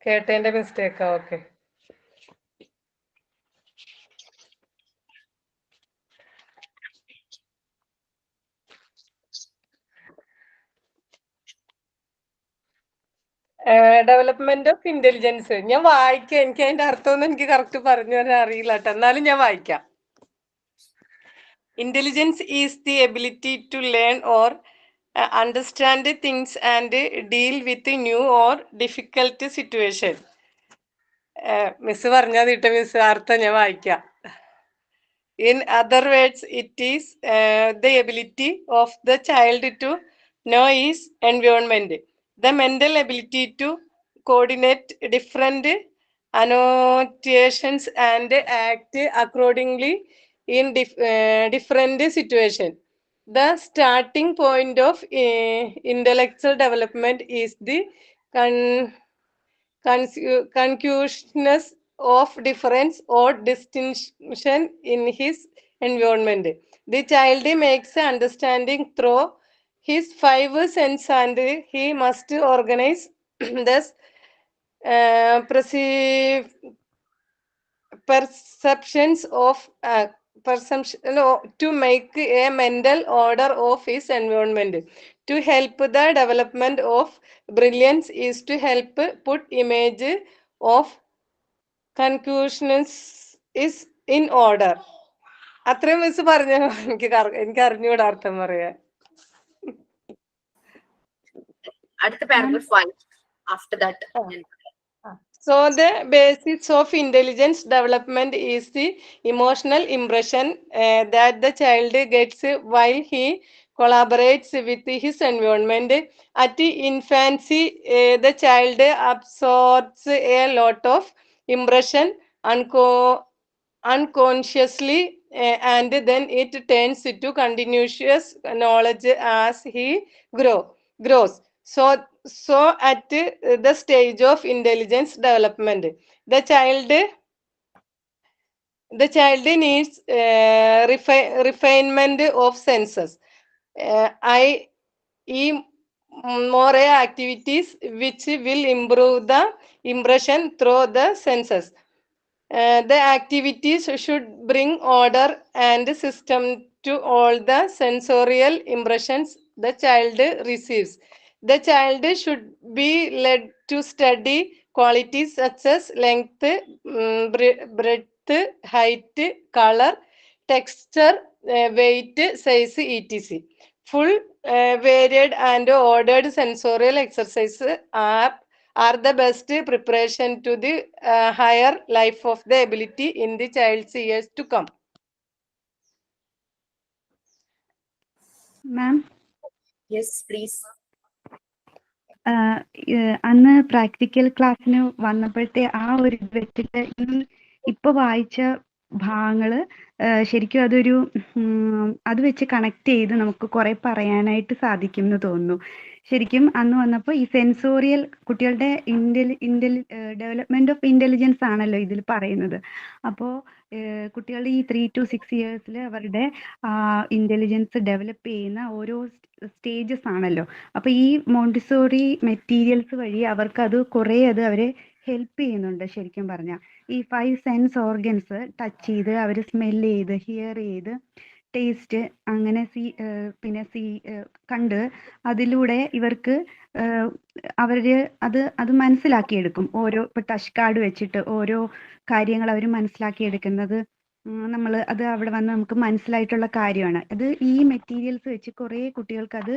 കേട്ടതിന്റെ മിസ്റ്റേക്കാ. ഓക്കെ. ഡെവലപ്മെന്റ് ഓഫ് ഇന്റലിജൻസ് ഞാൻ വായിക്കാം. എനിക്ക് അതിന്റെ അർത്ഥമൊന്നും എനിക്ക് കറക്റ്റ് പറഞ്ഞു തരാൻ അറിയില്ല കേട്ടോ, എന്നാലും ഞാൻ വായിക്കാം. Intelligence is the ability to learn or understand things and deal with new or difficult situation. Miss പറഞ്ഞാൽ തീട്ട മിസ്, അർത്ഥം ഞാൻ വായിക്കാം. In other words, it is the ability of the child to know his environment, the mental ability to coordinate different annotations and act accordingly in different situations. The starting point of intellectual development is the consciousness of difference or distinction in his environment. The child makes understanding through his 5 senses and he must organize thus perceptions of to make a mental order of his environment. To help the development of brilliance is to help put image of conclusions is in order. അത്രയും miss പറഞ്ഞു. എനിക്ക് അറിഞ്ഞൂടെ അർത്ഥം പറയാൻ. അടുത്ത paragraph 1 after that. So the basis of intelligence development is the emotional impression that the child gets while he collaborates with his environment. At infancy, the child absorbs a lot of impression unconsciously, and then it turns to continuous knowledge as he grows. So at the stage of intelligence development, the child needs refinement of senses, i.e. more activities which will improve the impression through the senses. The activities should bring order and system to all the sensorial impressions the child receives. The child should be led to study qualities such as length, breadth, height, color, texture, weight, size, etc. Full, varied and ordered sensorial exercises are the best preparation to the higher life of the ability in the child's years to come. Ma'am? Yes, please. അന്ന് practical ക്ലാസ്സിന് വന്നപ്പോഴത്തെ ആ ഒരു വെച്ചിട്ട് ഇപ്പൊ വായിച്ച ഭാഗങ്ങള് ശരിക്കും അതൊരു അത് വെച്ച് കണക്ട് ചെയ്ത് നമുക്ക് കുറെ പറയാനായിട്ട് സാധിക്കും എന്ന് തോന്നുന്നു. ശരിക്കും അന്ന് വന്നപ്പോൾ ഈ സെൻസോറിയൽ കുട്ടികളുടെ ഡെവലപ്മെന്റ് ഓഫ് ഇന്റലിജൻസ് ആണല്ലോ ഇതിൽ പറയുന്നത്. അപ്പോൾ കുട്ടികളുടെ ഈ 3 to 6 years അവരുടെ ഇന്റലിജൻസ് ഡെവലപ്പ് ചെയ്യുന്ന ഓരോ സ്റ്റേജസ് ആണല്ലോ. അപ്പൊ ഈ മോണ്ടിസോറി മെറ്റീരിയൽസ് വഴി അവർക്ക് അത് കുറെ അത് അവരെ ഹെൽപ്പ് ചെയ്യുന്നുണ്ട്. ശരിക്കും പറഞ്ഞാൽ ഈ 5 സെൻസ് ഓർഗൻസ് ടച്ച് ചെയ്ത് അവർ സ്മെല് ചെയ്ത് ഹിയർ ചെയ്ത് ടേസ്റ്റ് അങ്ങനെ പിന്നെ കണ്ട് അതിലൂടെ ഇവർക്ക് അവര് അത് മനസ്സിലാക്കിയെടുക്കും. ഓരോ ഇപ്പൊ ടച്ച് കാർഡ് വെച്ചിട്ട് ഓരോ കാര്യങ്ങൾ അവർ മനസ്സിലാക്കിയെടുക്കുന്നത് നമ്മൾ അത് അവിടെ വന്ന് നമുക്ക് മനസ്സിലായിട്ടുള്ള കാര്യമാണ്. അത് ഈ മെറ്റീരിയൽസ് വെച്ച് കുറെ കുട്ടികൾക്ക് അത്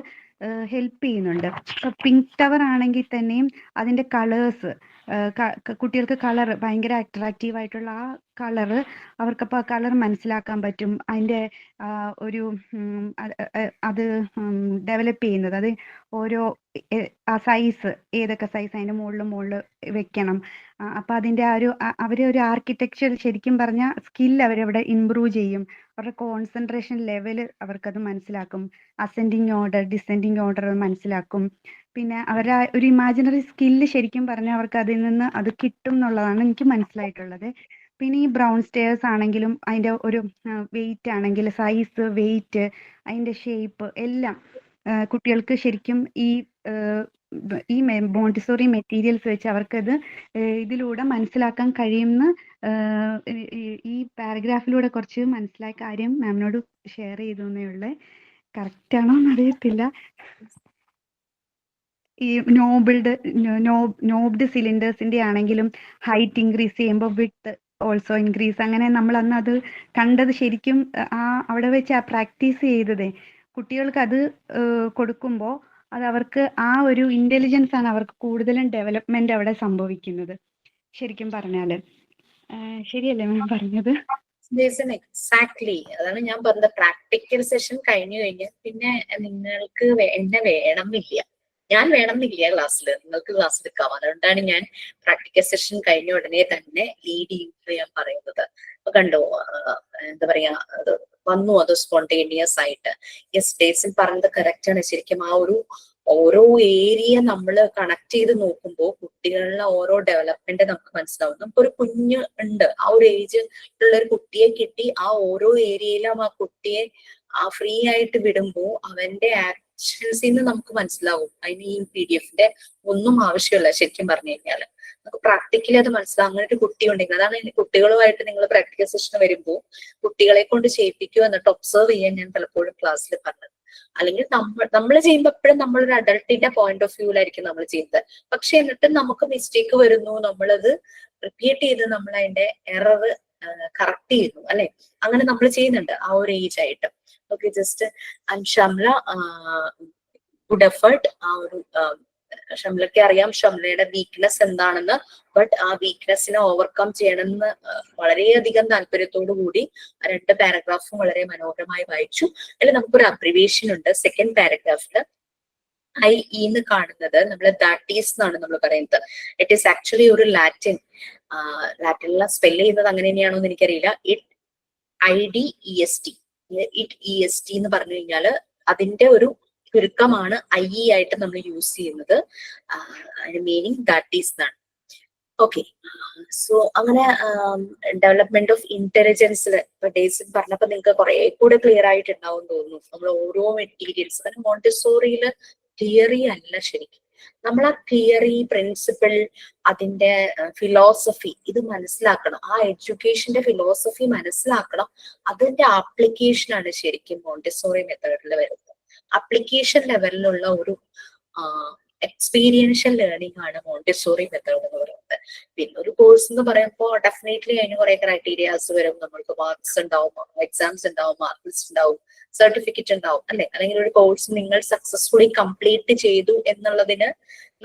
ഹെൽപ്പ് ചെയ്യുന്നുണ്ട്. ഇപ്പൊ പിങ്ക് ടവർ ആണെങ്കിൽ തന്നെയും അതിന്റെ കളേഴ്സ് കുട്ടികൾക്ക് കളർ ഭയങ്കര അട്രാക്റ്റീവ് ആയിട്ടുള്ള ആ കളറ് അവർക്കപ്പോൾ ആ കളർ മനസ്സിലാക്കാൻ പറ്റും. അതിന്റെ ഒരു അത് ഡെവലപ്പ് ചെയ്യുന്നത് അത് ഓരോ ആ സൈസ് ഏതൊക്കെ സൈസ് അതിന്റെ മുകളിൽ വെക്കണം. അപ്പൊ അതിന്റെ ആ ഒരു അവര് ഒരു ആർക്കിടെക്ചർ ശരിക്കും പറഞ്ഞ സ്കിൽ അവരവിടെ ഇംപ്രൂവ് ചെയ്യും. അവരുടെ കോൺസെൻട്രേഷൻ ലെവല് അവർക്കത് മനസ്സിലാക്കും. അസെൻഡിങ് ഓർഡർ ഡിസെൻഡിങ് ഓർഡർ മനസ്സിലാക്കും. പിന്നെ അവരുടെ ഒരു ഇമാജിനറി സ്കില്ല് ശരിക്കും പറഞ്ഞാൽ അവർക്ക് അതിൽ നിന്ന് അത് കിട്ടും എന്നുള്ളതാണ് എനിക്ക് മനസ്സിലായിട്ടുള്ളത്. പിന്നെ ഈ ബ്രൗൺ സ്റ്റെയർസ് ആണെങ്കിലും അതിന്റെ ഒരു വെയിറ്റ് ആണെങ്കിൽ സൈസ് വെയിറ്റ് അതിന്റെ ഷേപ്പ് എല്ലാം കുട്ടികൾക്ക് ശരിക്കും ഈ മോണ്ടിസോറി മെറ്റീരിയൽസ് വെച്ച് അവർക്കത് ഇതിലൂടെ മനസ്സിലാക്കാൻ കഴിയുന്ന ഈ പാരഗ്രാഫിലൂടെ കുറച്ച് മനസ്സിലായ കാര്യം മാമിനോട് ഷെയർ ചെയ്തു എന്നേ ഉള്ളേ. കറക്റ്റ് ആണോ എന്നറിയത്തില്ല. ഈ നോബ്ഡ് സിലിണ്ടേഴ്സിന്റെ ആണെങ്കിലും ഹൈറ്റ് ഇൻക്രീസ് ചെയ്യുമ്പോൾ വിഡ്ത്ത് ഓൾസോ ഇൻക്രീസ്. അങ്ങനെ നമ്മൾ അന്ന് അത് കണ്ടത് ശരിക്കും അവിടെ വെച്ച് പ്രാക്ടീസ് ചെയ്തതേ കുട്ടികൾക്ക് അത് കൊടുക്കുമ്പോൾ അത് അവർക്ക് ആ ഒരു ഇന്റലിജൻസ് ആണ് അവർക്ക് കൂടുതലും ഡെവലപ്മെന്റ് അവിടെ സംഭവിക്കുന്നത് ശരിക്കും പറഞ്ഞാല്. ശരിയല്ലേ മാം പറഞ്ഞത്? എക്സാക്ട്ലി അതാണ് ഞാൻ പറഞ്ഞത്. പ്രാക്ടിക്കൽ സെഷൻ കഴിഞ്ഞു കഴിഞ്ഞ് പിന്നെ നിങ്ങൾക്ക് എന്നെ വേണമെന്നില്ല, ഞാൻ വേണമെന്നില്ല ക്ലാസ്സിൽ, നിങ്ങൾക്ക് ക്ലാസ് എടുക്കാം. അതുകൊണ്ടാണ് ഞാൻ പ്രാക്ടിക്കൽ സെഷൻ കഴിഞ്ഞ ഉടനെ തന്നെ ലീഡ് ചെയ്യുന്നത് ഞാൻ പറയുന്നത്. അപ്പൊ കണ്ടോ എന്താ പറയാ അത് വന്നു, അത് സ്പോണ്ടേനിയസ് ആയിട്ട്. യെസ്, ഡേസിൽ പറഞ്ഞത് കറക്റ്റ് ആണ്. ശരിക്കും ആ ഒരു ഓരോ ഏരിയ നമ്മൾ കണക്ട് ചെയ്ത് നോക്കുമ്പോൾ കുട്ടികളിലെ ഓരോ ഡെവലപ്മെന്റ് നമുക്ക് മനസ്സിലാവും. നമുക്കൊരു കുഞ്ഞ് ഉണ്ട്, ആ ഒരു ഏജ് ഉള്ള ഒരു കുട്ടിയെ കിട്ടി ആ ഓരോ ഏരിയയിലും ആ കുട്ടിയെ ഫ്രീ ആയിട്ട് വിടുമ്പോൾ അവന്റെ ആക്ഷൻസിൽ നിന്ന് നമുക്ക് മനസ്സിലാവും. അതിന് ഈ PDF ഒന്നും ആവശ്യമില്ല ശരിക്കും പറഞ്ഞു കഴിഞ്ഞാല്. നമുക്ക് പ്രാക്ടിക്കലി അത് മനസ്സിലാവും. അങ്ങനെ ഒരു കുട്ടി ഉണ്ടെങ്കിൽ അതാണ് കുട്ടികളുമായിട്ട് നിങ്ങൾ പ്രാക്ടിക്കൽ സെഷൻ വരുമ്പോൾ കുട്ടികളെ കൊണ്ട് ചെയ്യിപ്പിക്കുക എന്നിട്ട് ഒബ്സർവ് ചെയ്യാൻ ഞാൻ പലപ്പോഴും ക്ലാസ്സിൽ പറഞ്ഞത്. അല്ലെങ്കിൽ നമ്മൾ ചെയ്യുമ്പോൾ എപ്പോഴും നമ്മളൊരു അഡൾട്ടിന്റെ പോയിന്റ് ഓഫ് വ്യൂവിലായിരിക്കും നമ്മൾ ചെയ്യുന്നത്. പക്ഷെ എന്നിട്ട് നമുക്ക് മിസ്റ്റേക്ക് വരുന്നു, നമ്മളത് റിപ്പീറ്റ് ചെയ്ത് നമ്മൾ അതിന്റെ എറർ കറക്റ്റ് ചെയ്യുന്നു അല്ലെ. അങ്ങനെ നമ്മൾ ചെയ്യുന്നുണ്ട് ആ ഒരു ഏജ് ആയിട്ട്. Okay, just Shamla good effort. ആ ഒരു ഷംലയ്ക്ക് അറിയാം ഷംലയുടെ വീക്ക്നെസ് എന്താണെന്ന്. ബട്ട് ആ വീക്ക്നെസ്സിനെ ഓവർകം ചെയ്യണമെന്ന് വളരെയധികം താല്പര്യത്തോടു കൂടി 2 പാരഗ്രാഫും വളരെ മനോഹരമായി വായിച്ചു. അതിൽ നമുക്കൊരു അബ്രിവേഷൻ ഉണ്ട്. സെക്കൻഡ് പാരഗ്രാഫില് IE എന്ന് കാണുന്നത് നമ്മൾ ദാറ്റീസ് എന്നാണ് നമ്മൾ പറയുന്നത്. ഇറ്റ് ഈസ് ആക്ച്വലി ഒരു ലാറ്റിനിലെ സ്പെല് ചെയ്യുന്നത് അങ്ങനെ തന്നെയാണോ എന്ന് എനിക്കറിയില്ല. IDEST എന്ന് പറഞ്ഞു കഴിഞ്ഞാൽ അതിന്റെ ഒരു ചുരുക്കമാണ് IE ആയിട്ട് നമ്മൾ യൂസ് ചെയ്യുന്നത്. അതിന്റെ മീനിങ് ദാറ്റീസ് എന്നാണ്. ഓക്കെ, സോ അങ്ങനെ ഡെവലപ്മെന്റ് ഓഫ് ഇന്റലിജൻസിൽ ഡേയ്സ് പറഞ്ഞപ്പോ നിങ്ങൾക്ക് കുറെ കൂടെ ക്ലിയർ ആയിട്ടുണ്ടാവും തോന്നുന്നു. നമ്മൾ ഓരോ മെറ്റീരിയൽസ്, കാരണം മോണ്ടിസോറിയില് തിയറി അല്ല ശരിക്കും. നമ്മൾ ആ തിയറി, പ്രിൻസിപ്പിൾ, അതിന്റെ ഫിലോസഫി ഇത് മനസ്സിലാക്കണം. ആ എഡ്യൂക്കേഷന്റെ ഫിലോസഫി മനസ്സിലാക്കണം. അതിന്റെ ആപ്ലിക്കേഷനാണ് ശരിക്കും മോണ്ടിസോറി മെത്തേഡിൽ വരുന്നത്. ആപ്ലിക്കേഷൻ ലെവലിലുള്ള ഒരു എക്സ്പീരിയൻഷ്യൽ ലേണിംഗ് ആണ് മോണ്ടിസോറി മെത്തേഡ് എന്ന് പറയുന്നത്. പിന്നെ ഒരു കോഴ്സ് എന്ന് പറയുമ്പോൾ ഡെഫിനറ്റ്ലി അതിന് കുറെ ക്രൈറ്റീരിയാസ് വരും. നമ്മൾക്ക് മാർക്സ് ഉണ്ടാവും, എക്സാംസ് ഉണ്ടാവും, മാർക്ക് ലിസ്റ്റ് ഉണ്ടാവും, സർട്ടിഫിക്കറ്റ് ഉണ്ടാവും അല്ലെ. അല്ലെങ്കിൽ ഒരു കോഴ്സ് നിങ്ങൾ സക്സസ്ഫുള്ളി കംപ്ലീറ്റ് ചെയ്തു എന്നുള്ളതിന്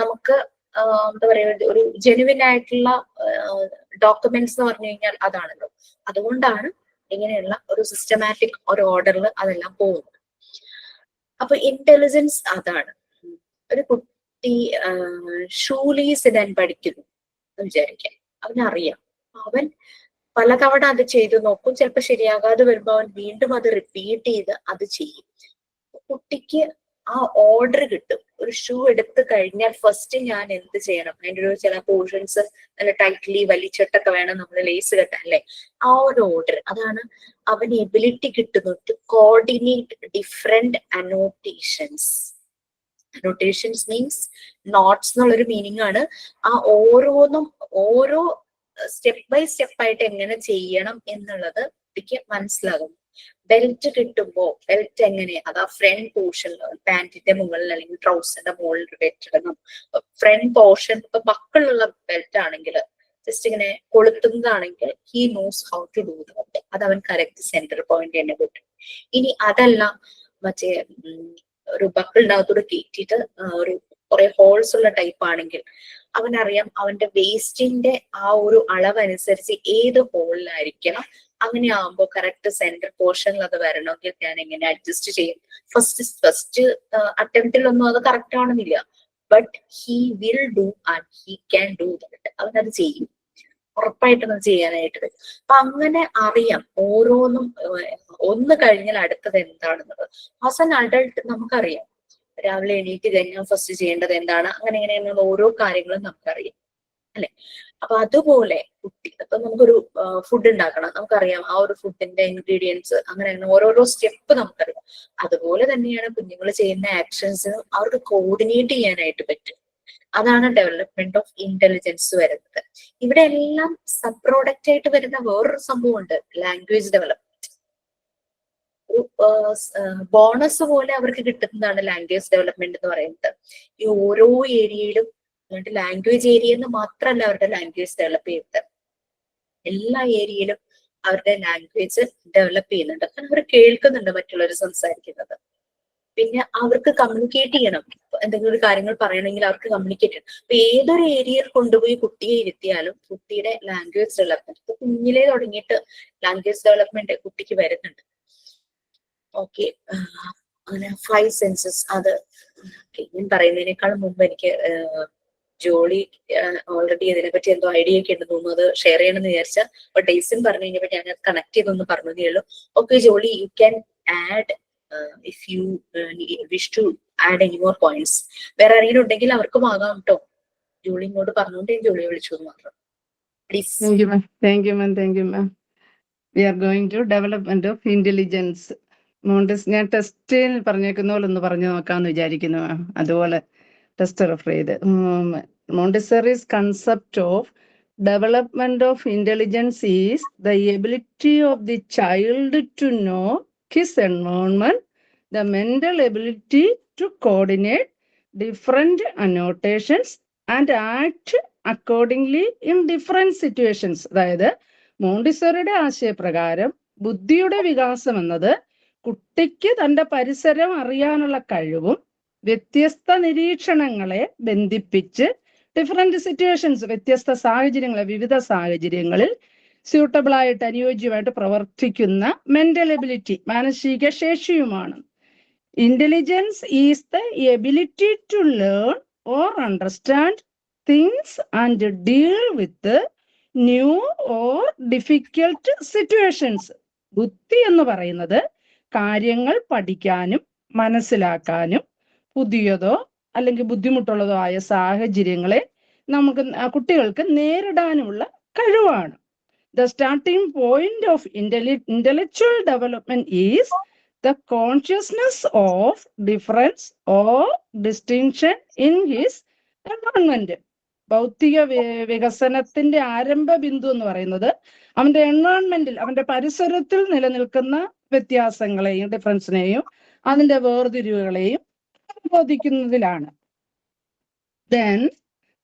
നമുക്ക് എന്താ പറയുക ഒരു ജെനുവിൻ ആയിട്ടുള്ള ഡോക്യുമെന്റ്സ് എന്ന് പറഞ്ഞു കഴിഞ്ഞാൽ അതാണല്ലോ. അതുകൊണ്ടാണ് ഇങ്ങനെയുള്ള ഒരു സിസ്റ്റമാറ്റിക് ഒരു ഓർഡറിൽ അതെല്ലാം പോകുന്നത്. അപ്പൊ ഇന്റലിജൻസ് അതാണ്. ഒരു കുട്ടി ഷൂലീസ് ഇടാൻ പഠിക്കുന്നു എന്ന് വിചാരിക്കാം. അവനറിയാം, അവൻ പലതവണ അത് ചെയ്തു നോക്കും. ചിലപ്പോൾ ശരിയാകാതെ വരുമ്പോൾ അവൻ വീണ്ടും അത് റിപ്പീറ്റ് ചെയ്ത് അത് ചെയ്യും. കുട്ടിക്ക് ആ ഓർഡർ കിട്ടും. ഒരു ഷൂ എടുത്തു കഴിഞ്ഞാൽ ഫസ്റ്റ് ഞാൻ എന്ത് ചെയ്യണം, അതിൻ്റെ ഒരു ചില പോർഷൻസ് നല്ല ടൈറ്റ്ലി വലിച്ചിട്ടൊക്കെ വേണം നമ്മൾ ലേസ് കെട്ടാൻ അല്ലെ. ആ ഒരു ഓർഡർ, അതാണ് അവന് എബിലിറ്റി കിട്ടുന്നത് to coordinate different annotations. Annotations means notes എന്നുള്ളൊരു മീനിങ് ആണ്. ആ ഓരോന്നും ഓരോ സ്റ്റെപ്പ് ബൈ സ്റ്റെപ്പ് ആയിട്ട് എങ്ങനെ ചെയ്യണം എന്നുള്ളത് കുട്ടിക്ക് മനസ്സിലാകും. ബെൽറ്റ് കിട്ടുമ്പോ ബെൽറ്റ് എങ്ങനെ, അത് ആ ഫ്രണ്ട് പോർഷനിൽ പാന്റിന്റെ മുകളിൽ അല്ലെങ്കിൽ ട്രൗസറിന്റെ മുകളിൽ വെച്ചിടണം. ഫ്രണ്ട് പോർഷൻ ഇപ്പൊ ബക്കിളുള്ള ബെൽറ്റ് ആണെങ്കിൽ ജസ്റ്റ് ഇങ്ങനെ കൊളുത്തുന്നതാണെങ്കിൽ he knows how to do that. അത് അവൻ കറക്റ്റ് സെന്റർ പോയിന്റ് തന്നെ കിട്ടും. ഇനി അതല്ല മറ്റേ ഒരു ബക്കിളിനകത്തോട് കയറ്റിയിട്ട് ഒരു കുറെ ഹോൾസ് ഉള്ള ടൈപ്പ് ആണെങ്കിൽ അവനറിയാം അവന്റെ വേസ്റ്റിന്റെ ആ ഒരു അളവനുസരിച്ച് ഏത് ഹോളിലായിരിക്കണം. അങ്ങനെ ആകുമ്പോൾ കറക്റ്റ് സെന്റർ പോർഷനിൽ അത് വരണമെങ്കിൽ ഞാൻ എങ്ങനെ അഡ്ജസ്റ്റ് ചെയ്യും. ഫസ്റ്റ് അറ്റംപ്റ്റിലൊന്നും അത് കറക്റ്റ് ആണെന്നില്ല, but he will do and he can do that. അവനത് ചെയ്യും, ഉറപ്പായിട്ടും അത് ചെയ്യാനായിട്ട് വരും. അപ്പൊ അങ്ങനെ അറിയാം ഓരോന്നും ഒന്ന് കഴിഞ്ഞാൽ അടുത്തത് എന്താണെന്നുള്ളത്. ആസ് ആൻ അഡൾട്ട് നമുക്കറിയാം രാവിലെ എണീറ്റ് കഴിഞ്ഞാൽ ഫസ്റ്റ് ചെയ്യേണ്ടത് എന്താണ്, അങ്ങനെ എങ്ങനെയുള്ള ഓരോ കാര്യങ്ങളും നമുക്കറിയാം അല്ലെ. അപ്പൊ അതുപോലെ കുട്ടി ഇപ്പൊ നമുക്കൊരു ഫുഡ് ഉണ്ടാക്കണം, നമുക്കറിയാം ആ ഒരു ഫുഡിന്റെ ഇൻഗ്രീഡിയൻസ്, അങ്ങനെ ഓരോരോ സ്റ്റെപ്പ് നമുക്കറിയാം. അതുപോലെ തന്നെയാണ് കുഞ്ഞുങ്ങൾ ചെയ്യുന്ന ആക്ഷൻസിനും അവർക്ക് കോർഡിനേറ്റ് ചെയ്യാനായിട്ട് പറ്റും. അതാണ് ഡെവലപ്മെന്റ് ഓഫ് ഇന്റലിജൻസ് വരുന്നത്. ഇവിടെ എല്ലാം സബ് പ്രോഡക്റ്റ് ആയിട്ട് വരുന്ന വേറൊരു സംഭവമുണ്ട്, ലാംഗ്വേജ് ഡെവലപ്മെന്റ്. ഒരു ബോണസ് പോലെ അവർക്ക് കിട്ടുന്നതാണ് ലാംഗ്വേജ് ഡെവലപ്മെന്റ് എന്ന് പറയുന്നത്. ഈ ഓരോ ഏരിയയിലും ലാംഗ്വേജ് ഏരിയ എന്ന് മാത്രമല്ല അവരുടെ ലാംഗ്വേജ് ഡെവലപ്പ് ചെയ്യുന്നത്, എല്ലാ ഏരിയയിലും അവരുടെ ലാംഗ്വേജ് ഡെവലപ്പ് ചെയ്യുന്നുണ്ട്. കാരണം അവർ കേൾക്കുന്നുണ്ട് മറ്റുള്ളവർ സംസാരിക്കുന്നത്. പിന്നെ അവർക്ക് കമ്മ്യൂണിക്കേറ്റ് ചെയ്യണം. എന്തെങ്കിലും ഒരു കാര്യങ്ങൾ പറയണമെങ്കിൽ അവർക്ക് കമ്മ്യൂണിക്കേറ്റ് ചെയ്യണം. അപ്പൊ ഏതൊരു ഏരിയയിൽ കൊണ്ടുപോയി കുട്ടിയെ ഇരുത്തിയാലും കുട്ടിയുടെ ലാംഗ്വേജ് ഡെവലപ്മെന്റ് കുഞ്ഞിലേ തുടങ്ങിയിട്ട് ലാംഗ്വേജ് ഡെവലപ്മെന്റ് കുട്ടിക്ക് വരുന്നുണ്ട്. ഓക്കെ, അങ്ങനെ 5 സെൻസസ് അത് ഞാൻ പറയുന്നതിനേക്കാൾ മുമ്പ് എനിക്ക് ജോളി ഓൾറെഡി ഇതിനെപ്പറ്റി എന്തോ ഐഡിയ ഒക്കെ ഉണ്ടെന്ന് തോന്നുന്നു, അത് ഷെയർ ചെയ്യണമെന്ന് വിചാരിച്ച. അപ്പൊ ഡേയ്സിൻ പറഞ്ഞു കഴിഞ്ഞപ്പോൾ ഞാൻ കണക്ട് ചെയ്തൊന്ന് പറഞ്ഞതേ ഉള്ളൂ. Okay Jolly, you can add if you wish to add any more points. വേറെ ആരെങ്കിലും ഉണ്ടെങ്കിൽ അവർക്കും ആകാം കേട്ടോ. ജോളി ഇങ്ങോട്ട് പറഞ്ഞുകൊണ്ട് ഞാൻ ജോളിയെ വിളിച്ചു മാത്രം. Please. Thank you, ma'am. Thank you, ma'am. Thank you, ma'am. We are going to development of intelligence. ഞാൻ ടെസ്റ്റിൽ പറഞ്ഞേക്കുന്ന പോലെ ഒന്ന് പറഞ്ഞു നോക്കാമെന്ന് വിചാരിക്കുന്നു മാം. അതുപോലെ ടെസ്റ്റ് റെഫർ ചെയ്ത് Montessori's concept of development of intelligence is the ability of the child to know his environment, the mental ability to coordinate different annotations and act accordingly in different situations. അതായത് മോണ്ടിസറിയുടെ ആശയപ്രകാരം ബുദ്ധിയുടെ വികാസം എന്നത് കുട്ടിക്ക് തന്റെ പരിസരം അറിയാനുള്ള കഴിവും വ്യത്യസ്ത നിരീക്ഷണങ്ങളെ ബന്ധിപ്പിച്ച് ഡിഫറെന്റ് സിറ്റുവേഷൻസ്, വ്യത്യസ്ത സാഹചര്യങ്ങളെ, വിവിധ സാഹചര്യങ്ങളിൽ സ്യൂട്ടബിൾ ആയിട്ട് അനുയോജ്യമായിട്ട് പ്രവർത്തിക്കുന്ന മെന്റൽ എബിലിറ്റി, മാനസിക ശേഷിയുമാണ്. Intelligence is the ability to learn or understand things and deal with new or difficult situations. ബുദ്ധി എന്ന് പറയുന്നത് കാര്യങ്ങൾ പഠിക്കാനും മനസ്സിലാക്കാനും പുതിയതോ അല്ലെങ്കിൽ ബുദ്ധിമുട്ടുള്ളതോ ആയ സാഹചര്യങ്ങളെ നമുക്ക് കുട്ടികൾക്ക് നേരിടാനുമുള്ള കഴിവാണ്. The starting point of intellectual development is the consciousness of difference or distinction in his environment. ഭൗതിക വികസനത്തിന്റെ ആരംഭ ബിന്ദു എന്ന് പറയുന്നത് അവന്റെ എൻവയോൺമെന്റിൽ, അവന്റെ പരിസരത്തിൽ നിലനിൽക്കുന്ന വ്യത്യാസങ്ങളെയും ഡിഫറൻസിനെയും അതിന്റെ വേർതിരിവുകളെയും ബോധിക്കുന്നതിലാണ്. Then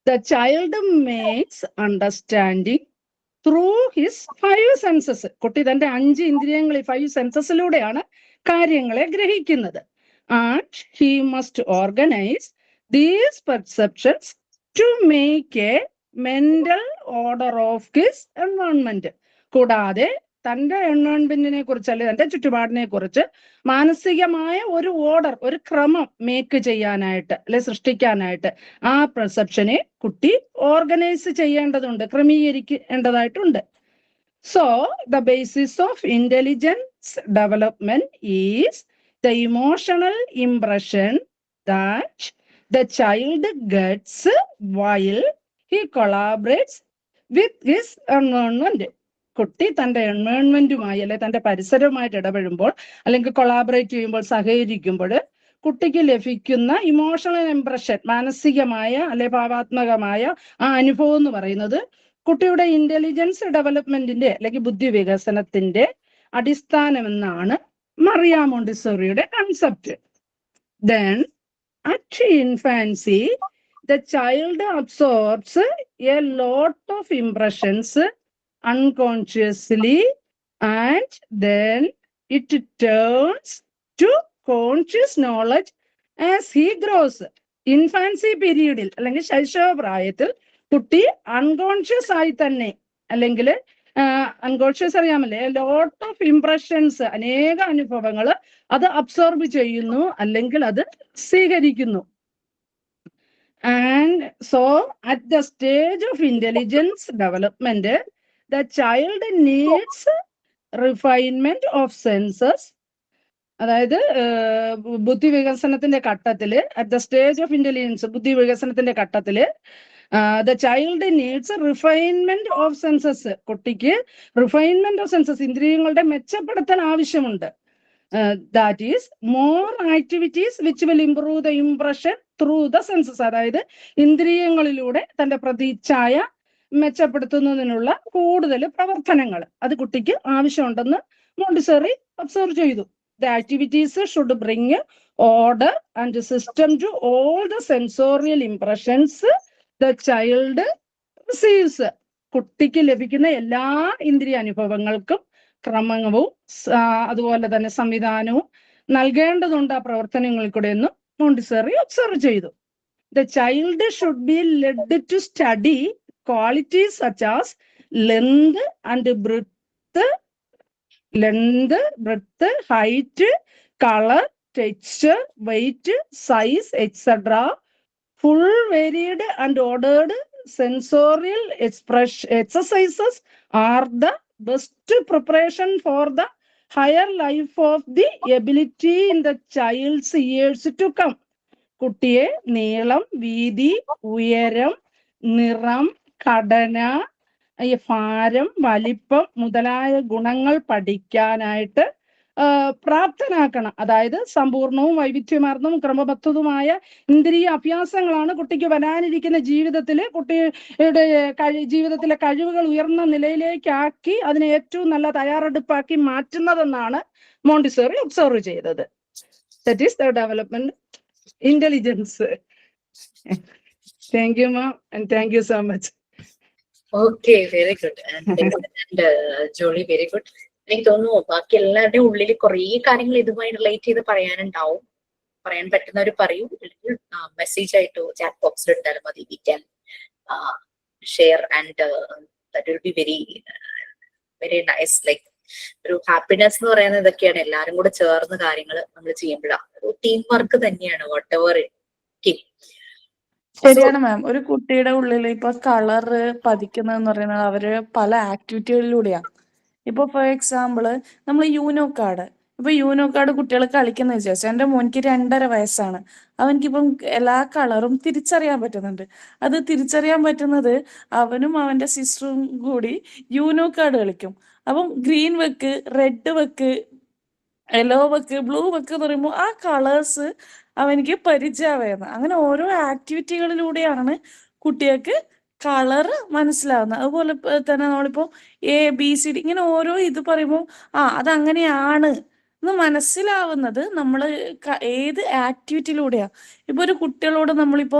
the child makes understanding through his 5 senses. കുട്ടി തന്റെ 5 ഇന്ദ്രിയങ്ങൾ, 5 സെൻസസിലൂടെയാണ് കാര്യങ്ങളെ ഗ്രഹിക്കുന്നത്. And he must organize these perceptions to make a mental order of his environment. കൂടാതെ തന്റെ എൻവയോൺമെന്റിനെ കുറിച്ച് അല്ലെങ്കിൽ തന്റെ ചുറ്റുപാടിനെ കുറിച്ച് മാനസികമായ ഒരു ഓർഡർ, ഒരു ക്രമം മേക്ക് ചെയ്യാനായിട്ട് അല്ലെ സൃഷ്ടിക്കാനായിട്ട് ആ പെർസെപ്ഷനെ കുട്ടി ഓർഗനൈസ് ചെയ്യേണ്ടതുണ്ട്, ക്രമീകരിക്കേണ്ടതായിട്ടുണ്ട്. So the basis of intelligence development is the emotional impression that the child gets while he collaborates with his environment. കുട്ടി തന്റെ എൻവയോൺമെന്റുമായി അല്ലെ തന്റെ പരിസരവുമായിട്ട് ഇടപെടുമ്പോൾ അല്ലെങ്കിൽ കൊളാബറേറ്റ് ചെയ്യുമ്പോൾ, സഹകരിക്കുമ്പോൾ കുട്ടിക്ക് ലഭിക്കുന്ന ഇമോഷണൽ ഇംപ്രഷൻ, മാനസികമായ അല്ലെ ഭാവാത്മകമായ ആ അനുഭവം എന്ന് പറയുന്നത് കുട്ടിയുടെ ഇന്റലിജൻസ് ഡെവലപ്മെന്റിന്റെ അല്ലെങ്കിൽ ബുദ്ധി വികസനത്തിന്റെ അടിസ്ഥാനമെന്നാണ് മറിയ മോണ്ടിസോറിയുടെ concept. Then at infancy the child absorbs a lot of impressions unconsciously and then it turns to conscious knowledge as he grows. Infancy പീരീഡിൽ അല്ലെങ്കിൽ ശൈശവ പ്രായത്തിൽ കുട്ടി അൺകോൺഷ്യസ് ആയി തന്നെ അല്ലെങ്കിൽ അൺകോൺഷ്യസ് അറിയാമല്ലേ, ലോട്ട് ഓഫ് ഇംപ്രഷൻസ്, അനേക അനുഭവങ്ങൾ അത് അബ്സോർബ് ചെയ്യുന്നു അല്ലെങ്കിൽ അത് സ്വീകരിക്കുന്നു. And so at the stage of intelligence development the child needs refinement of senses. അതായത് ബുദ്ധി വികസനത്തിന്റെ ഘട്ടത്തില് at the stage of intelligence, ബുദ്ധി വികസനത്തിന്റെ ഘട്ടത്തില് the child needs refinement of census. കുട്ടിക്ക് റിഫൈൻമെന്റ് ഓഫ് സെൻസസ്, ഇന്ദ്രിയങ്ങളുടെ മെച്ചപ്പെടുത്തൽ ആവശ്യമുണ്ട്. That is more activities which will improve the impression through the census. അതായത് ഇന്ദ്രിയങ്ങളിലൂടെ തന്റെ പ്രതീച്ഛായ മെച്ചപ്പെടുത്തുന്നതിനുള്ള കൂടുതൽ പ്രവർത്തനങ്ങൾ അത് കുട്ടിക്ക് ആവശ്യമുണ്ടെന്ന് മോണ്ടിസോറി ഒബ്സർവ് ചെയ്തു. The activities should bring order and system to all the sensorial impressions the child receives. കുട്ടിക്ക് ലഭിക്കുന്ന എല്ലാ ഇന്ദ്രിയ അനുഭവങ്ങൾക്കും ക്രമവും അതുപോലെ തന്നെ സംവിധാനവും നൽകേണ്ടതുണ്ട് ആ പ്രവർത്തനങ്ങളിൽ കൂടെ എന്ന് മോണ്ടിസോറി ഒബ്സർവ് ചെയ്തു. The child should be led to study qualities such as length, height, color, texture, weight, size, etc. Full, varied and ordered sensorial exercises are the best preparation for the higher life of the ability in the child's years to come. കുട്ടിയെ നീളം, വീതി, ഉയരം, നിറം, ഘടന, ഭാരം, വലിപ്പം മുതലായ ഗുണങ്ങൾ പഠിക്കാനായിട്ട് പ്രാപ്തനാക്കണം. അതായത് സമ്പൂർണവും വൈവിധ്യമാർന്നതും ക്രമബദ്ധവുമായ ഇന്ദ്രിയ അഭ്യാസങ്ങളാണ് കുട്ടിക്ക് വരാനിരിക്കുന്ന ജീവിതത്തിൽ കുട്ടിയുടെ ജീവിതത്തിലെ കഴിവുകൾ ഉയർന്ന നിലയിലേക്കാക്കി അതിനെ ഏറ്റവും നല്ല തയ്യാറെടുപ്പാക്കി മാറ്റുന്നതെന്നാണ് മോണ്ടിസോറി ഒബ്സർവ് ചെയ്തത്. That is the development intelligence. Thank you, ma'am, and thank you so much. Okay, very good. And Jolie, very good. എനിക്ക് തോന്നുന്നു ബാക്കി എല്ലാവരുടെയും ഉള്ളിൽ കുറേ കാര്യങ്ങൾ ഇതുമായി റിലേറ്റ് ചെയ്ത് പറയാനുണ്ടാവും. പറയാൻ പറ്റുന്നവർ പറയൂ, മെസ്സേജ് ആയിട്ട് ചാറ്റ് ബോക്സിൽ ഇട്ടാലും മതി. We can share and that will be very very nice. Like ഒരു ഹാപ്പിനെസ് എന്ന് പറയുന്നത് ഇതൊക്കെയാണ്, എല്ലാവരും കൂടെ ചേർന്ന് കാര്യങ്ങൾ നമ്മൾ ചെയ്യുമ്പോഴാണ്. ഒരു ടീം വർക്ക് തന്നെയാണ് വാട്ട് എവർ ടീം. ശരിയാണ് മാം. ഒരു കുട്ടിയുടെ ഉള്ളിൽ ഇപ്പൊ കളറ് പതിക്കുന്നതെന്ന് പറയുന്നത് അവര് പല ആക്ടിവിറ്റികളിലൂടെയാ. ഇപ്പൊ ഫോർ എക്സാമ്പിള് നമ്മൾ യൂനോ കാർഡ് കുട്ടികൾ കളിക്കുന്ന വിചാരിച്ചു. എന്റെ മോനിക്ക് 2.5 വയസ്സാണ്. അവനിക്കിപ്പം എല്ലാ കളറും തിരിച്ചറിയാൻ പറ്റുന്നുണ്ട്. അത് തിരിച്ചറിയാൻ പറ്റുന്നത് അവനും അവന്റെ സിസ്റ്ററും കൂടി യൂനോ കാർഡ് കളിക്കും. അപ്പം ഗ്രീൻ വെക്ക്, റെഡ് വെക്ക്, യെല്ലോ വെക്ക്, ബ്ലൂ വെക്ക് എന്ന് പറയുമ്പോൾ ആ കളേഴ്സ് അവനിക്ക് പരിചയമായിരുന്നു. അങ്ങനെ ഓരോ ആക്ടിവിറ്റികളിലൂടെയാണ് കുട്ടികൾക്ക് കളറ് മനസ്സിലാവുന്നത്. അതുപോലെ തന്നെ നമ്മളിപ്പോ ABCD ഇങ്ങനെ ഓരോ ഇത് പറയുമ്പോൾ അതങ്ങനെയാണ് എന്ന് മനസ്സിലാവുന്നത് നമ്മൾ ഏത് ആക്ടിവിറ്റിയിലൂടെയാ. ഇപ്പൊ ഒരു കുട്ടികളോട് നമ്മളിപ്പോ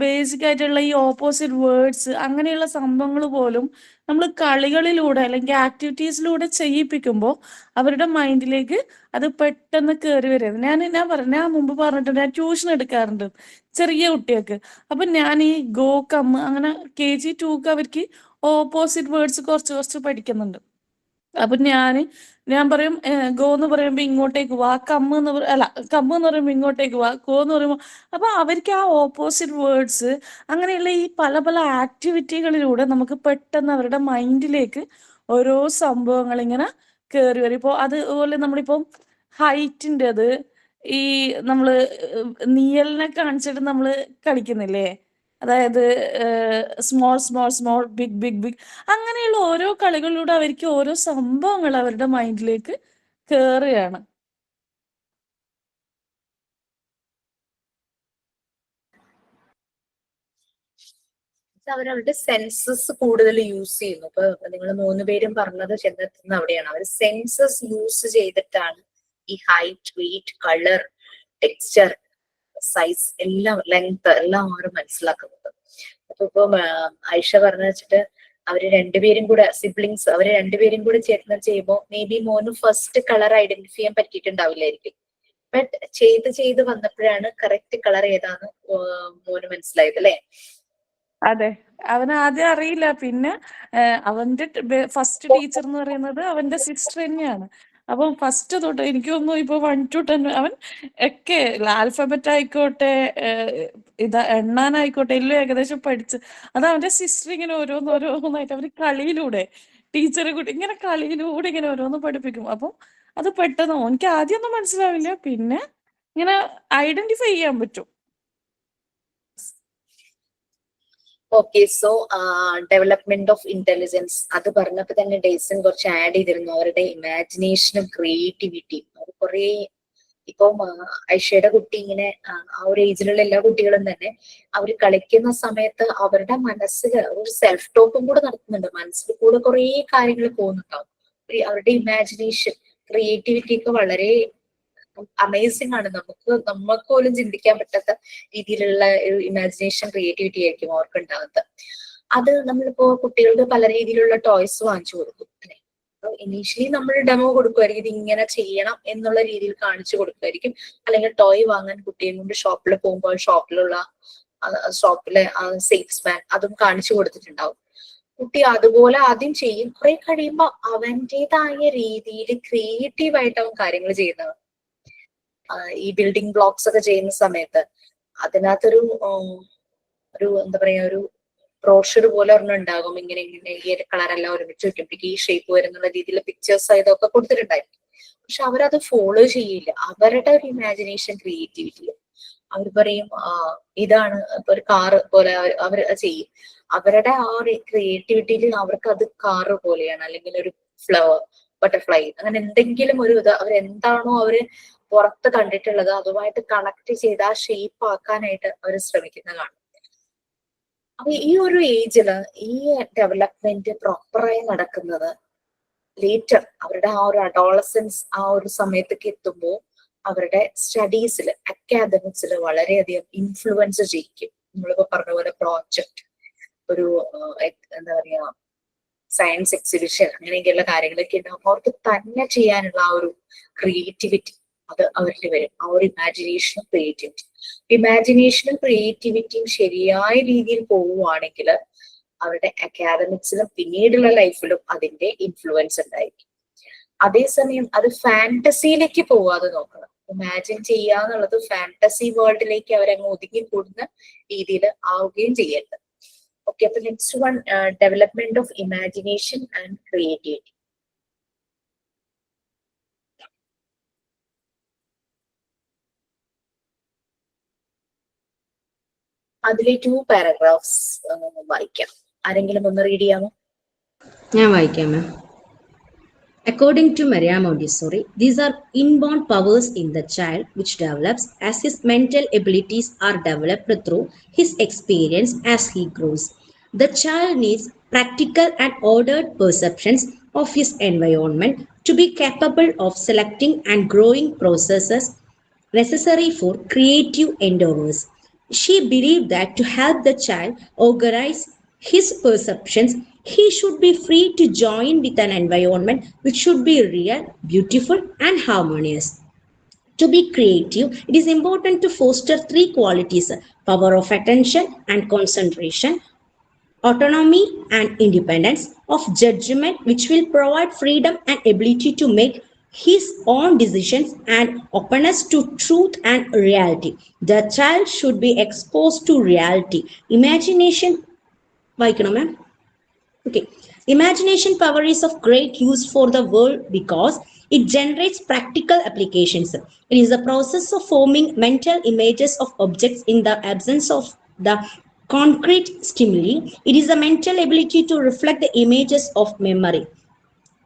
ബേസിക് ആയിട്ടുള്ള ഈ ഓപ്പോസിറ്റ് വേർഡ്സ് അങ്ങനെയുള്ള സംഭവങ്ങൾ പോലും നമ്മൾ കളികളിലൂടെ അല്ലെങ്കിൽ ആക്ടിവിറ്റീസിലൂടെ ചെയ്യിപ്പിക്കുമ്പോൾ അവരുടെ മൈൻഡിലേക്ക് അത് പെട്ടെന്ന് കയറി വരുന്നത്. ഞാൻ മുമ്പ് പറഞ്ഞിട്ടുണ്ട്, ഞാൻ ട്യൂഷൻ എടുക്കാറുണ്ട് ചെറിയ കുട്ടികൾക്ക്. അപ്പൊ ഞാൻ ഈ ഗോ കം അങ്ങനെ KG 2 അവർക്ക് ഓപ്പോസിറ്റ് വേർഡ്സ് കുറച്ച് പഠിക്കുന്നുണ്ട്. അപ്പൊ ഞാൻ പറയും ഗോ എന്ന് പറയുമ്പോ ഇങ്ങോട്ടേക്ക് വാ, കമ്മ് എന്ന് പറയുമ്പോ ഇങ്ങോട്ടേക്ക് വാ, ഗോ എന്ന് പറയുമ്പോ അപ്പൊ അവർക്ക് ആ ഓപ്പോസിറ്റ് വേർഡ്സ് അങ്ങനെയുള്ള ഈ പല പല ആക്ടിവിറ്റികളിലൂടെ നമുക്ക് പെട്ടെന്ന് അവരുടെ മൈൻഡിലേക്ക് ഓരോ സംഭവങ്ങൾ ഇങ്ങനെ കയറി വരും. ഇപ്പോൾ അതുപോലെ നമ്മളിപ്പം ഹൈറ്റിൻ്റെത് ഈ നമ്മള് നീയലിനെ കാണിച്ചിട്ട് നമ്മള് കളിക്കുന്നില്ലേ, അതായത് small small small big big big അങ്ങനെയുള്ള ഓരോ കളികളിലൂടെ അവർക്ക് ഓരോ സംഭവങ്ങൾ അവരുടെ മൈൻഡിലേക്ക് കയറുകയാണ്. അവരവരുടെ സെൻസസ് കൂടുതൽ യൂസ് ചെയ്യുന്നു. ഇപ്പൊ നിങ്ങൾ 3 പേരും പറഞ്ഞത് ചെന്നെത്തുന്ന അവിടെയാണ്. അവർ സെൻസസ് യൂസ് ചെയ്തിട്ടാണ് ഈ height, weight, colour, texture, size എല്ലാം, ലെങ്ത് എല്ലാം അവർ മനസ്സിലാക്കുന്നത്. അപ്പൊ ഇപ്പം ഐഷ പറഞ്ഞു വെച്ചിട്ട് അവര് രണ്ടുപേരും കൂടെ സിബ്ലിങ്സ്, അവര് രണ്ടുപേരും കൂടെ ചേർന്ന് ചെയ്യുമ്പോൾ മേ ബി മോന് ഫസ്റ്റ് കളർ ഐഡന്റിഫൈ ചെയ്യാൻ പറ്റിയിട്ടുണ്ടാവില്ലായിരിക്കും. ബട്ട് ചെയ്ത് വന്നപ്പോഴാണ് കറക്റ്റ് കളർ ഏതാന്ന് മോന് മനസ്സിലായത് അല്ലെ? അതെ, അവന് ആദ്യം അറിയില്ല. പിന്നെ അവന്റെ ഫസ്റ്റ് ടീച്ചർ എന്ന് പറയുന്നത് അവന്റെ സിസ്റ്റർ തന്നെയാണ്. അപ്പം ഫസ്റ്റ് തൊട്ട് എനിക്ക് തോന്നുന്നു ഇപ്പൊ 1 to 10 അവൻ ഒക്കെ ആൽഫബറ്റ് ആയിക്കോട്ടെ, എണ്ണാനായിക്കോട്ടെ എല്ലാം ഏകദേശം പഠിച്ച് അത് അവന്റെ സിസ്റ്റർ ഇങ്ങനെ ഓരോന്നോരോന്നായിട്ട് അവര് കളിയിലൂടെ ടീച്ചറെ കൂട്ടി ഇങ്ങനെ കളിയിലൂടെ ഇങ്ങനെ ഓരോന്ന് പഠിപ്പിക്കും. അപ്പം അത് പെട്ടെന്ന് എനിക്ക് ആദ്യമൊന്നും മനസ്സിലാവില്ല, പിന്നെ ഇങ്ങനെ ഐഡന്റിഫൈ ചെയ്യാൻ പറ്റും. Okay, so development of intelligence അത് പറഞ്ഞപ്പോ തന്നെ ഡേയ്സൺ കുറച്ച് ആഡ് ചെയ്തിരുന്നു. അവരുടെ ഇമാജിനേഷനും ക്രിയേറ്റിവിറ്റിയും അവർ കുറെ. ഇപ്പം ഐഷയുടെ കുട്ടി ഇങ്ങനെ ആ ഒരു ഏജിലുള്ള എല്ലാ കുട്ടികളും തന്നെ അവർ കളിക്കുന്ന സമയത്ത് അവരുടെ മനസ്സിൽ ഒരു സെൽഫ് ടോക്കും കൂടെ നടത്തുന്നുണ്ട്. മനസ്സിൽ കൂടെ കുറെ കാര്യങ്ങൾ പോകുന്നുണ്ടാവും. അവരുടെ ഇമാജിനേഷൻ, ക്രിയേറ്റിവിറ്റി ഒക്കെ വളരെ അമേസിംഗ് ആണ്. നമുക്ക് പോലും ചിന്തിക്കാൻ പറ്റാത്ത രീതിയിലുള്ള ഒരു ഇമാജിനേഷൻ, ക്രിയേറ്റിവിറ്റി ആയിരിക്കും അവർക്ക് ഉണ്ടാകുന്നത്. അത് നമ്മളിപ്പോ കുട്ടികൾക്ക് പല രീതിയിലുള്ള ടോയ്സ് വാങ്ങിച്ചു കൊടുക്കും അല്ലെ? ഇനീഷ്യലി നമ്മൾ ഡെമോ കൊടുക്കുമായിരിക്കും, ഇത് ഇങ്ങനെ ചെയ്യണം എന്നുള്ള രീതിയിൽ കാണിച്ചു കൊടുക്കുമായിരിക്കും. അല്ലെങ്കിൽ ടോയ് വാങ്ങാൻ കുട്ടിയെ കൊണ്ട് ഷോപ്പിൽ പോകുമ്പോൾ ഷോപ്പിലെ സെയിൽസ്മാൻ അതും കാണിച്ചു കൊടുത്തിട്ടുണ്ടാവും. കുട്ടി അതുപോലെ ആദ്യം ചെയ്യും. കുറെ കഴിയുമ്പോ അവന്റേതായ രീതിയിൽ ക്രിയേറ്റീവായിട്ട് അവൻ കാര്യങ്ങൾ ചെയ്യുന്നതാണ്. ഈ ബിൽഡിംഗ് ബ്ലോക്സ് ഒക്കെ ചെയ്യുന്ന സമയത്ത് അതിനകത്തൊരു എന്താ പറയാ, ഒരു ബ്രോഷർ പോലെ ഒരെണ്ണം ഉണ്ടാകും. ഇങ്ങനെ ഈ കളറെല്ലാം ഒരുമിച്ച് വെക്കുമ്പോഴേക്ക് ഈ ഷേപ്പ് വരുന്നുള്ള രീതിയിൽ പിക്ചേഴ്സ് ഇതൊക്കെ കൊടുത്തിട്ടുണ്ടായിരിക്കും. പക്ഷെ അവരത് ഫോളോ ചെയ്യില്ല. അവരുടെ ഒരു ഇമാജിനേഷൻ, ക്രിയേറ്റിവിറ്റി അവർ പറയും ഇതാണ് ഇപ്പൊ ഒരു കാറ് പോലെ അവർ ചെയ്യും. അവരുടെ ആ ഒരു ക്രിയേറ്റിവിറ്റിയിൽ അവർക്ക് അത് കാറ് പോലെയാണ്, അല്ലെങ്കിൽ ഒരു ഫ്ലവർ, ബട്ടർഫ്ലൈ, അങ്ങനെ എന്തെങ്കിലും ഒരു ഇത് അവരെന്താണോ അവര് പുറത്ത് കണ്ടിട്ടുള്ളത് അതുമായിട്ട് കണക്ട് ചെയ്ത് ആ ഷേപ്പ് ആക്കാനായിട്ട് അവർ ശ്രമിക്കുന്നതാണ്. അപ്പൊ ഈ ഒരു ഏജില് ഈ ഡെവലപ്മെന്റ് പ്രോപ്പറായി നടക്കുന്നത് ലേറ്റർ അവരുടെ ആ ഒരു അഡോളസൻസ് ആ ഒരു സമയത്തേക്ക് എത്തുമ്പോൾ അവരുടെ സ്റ്റഡീസിൽ, അക്കാദമിക്സിൽ വളരെയധികം ഇൻഫ്ലുവൻസ് ചെയ്യിക്കും. നമ്മളിപ്പോ പറഞ്ഞ പോലെ പ്രോജക്ട്, ഒരു എന്താ പറയാ സയൻസ് എക്സിബിഷൻ, അങ്ങനെയൊക്കെയുള്ള കാര്യങ്ങളൊക്കെ ഉണ്ടാവും. അവർക്ക് തന്നെ ചെയ്യാനുള്ള ആ ഒരു ക്രിയേറ്റിവിറ്റി അത് അവരിൽ വരും. ആ ഒരു ഇമാജിനേഷനും ക്രിയേറ്റിവിറ്റിയും ശരിയായ രീതിയിൽ പോവുകയാണെങ്കിൽ അവരുടെ അക്കാദമിക്സിലും പിന്നീടുള്ള ലൈഫിലും അതിന്റെ ഇൻഫ്ലുവൻസ് ഉണ്ടായിരിക്കും. അതേസമയം അത് ഫാന്റസിയിലേക്ക് പോവാതെ നോക്കണം. ഇമാജിൻ ചെയ്യാന്നുള്ളത് ഫാന്റസി വേൾഡിലേക്ക് അവരങ്ങ് ഒതുങ്ങിക്കൂടുന്ന രീതിയിൽ ആവുകയും ചെയ്യരുത്. ഓക്കെ, അപ്പൊ next one, development of imagination and creativity. അതിലെ 2 പാരഗ്രാഫ്സ് വായിക്കാം. ആരെങ്കിലും ഒന്ന് റീഡ് ചെയ്യാമോ? ഞാൻ വായിക്കാം മാം. According to Maria Montessori, these are inborn powers in the child which develops as his mental abilities are developed through his experience as he grows. The child needs practical and ordered perceptions of his environment to be capable of selecting and growing processes necessary for creative endeavors. She believed that to help the child organize his perceptions, he should be free to join with an environment which should be real, beautiful, and harmonious. To be creative, it is important to foster 3 qualities: power of attention and concentration, autonomy and independence of judgment, which will provide freedom and ability to make his own decisions and openness to truth and reality. The child should be exposed to reality. Imagination, വായിക്കണോ ma'am? Okay. Imagination power is of great use for the world because it generates practical applications. It is the process of forming mental images of objects in the absence of the concrete stimuli. It is the mental ability to reflect the images of memory.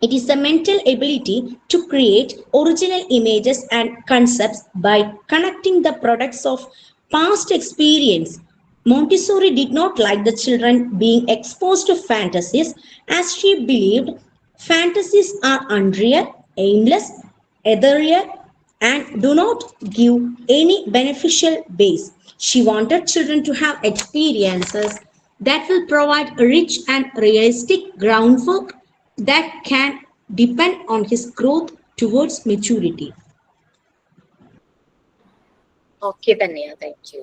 It is the mental ability to create original images and concepts by connecting the products of past experience. Montessori did not like the children being exposed to fantasies, as she believed fantasies are unreal, aimless, ethereal, and do not give any beneficial base. She wanted children to have experiences that will provide rich and realistic groundwork that can depend on his growth towards maturity. Okay, Tanya, thank you.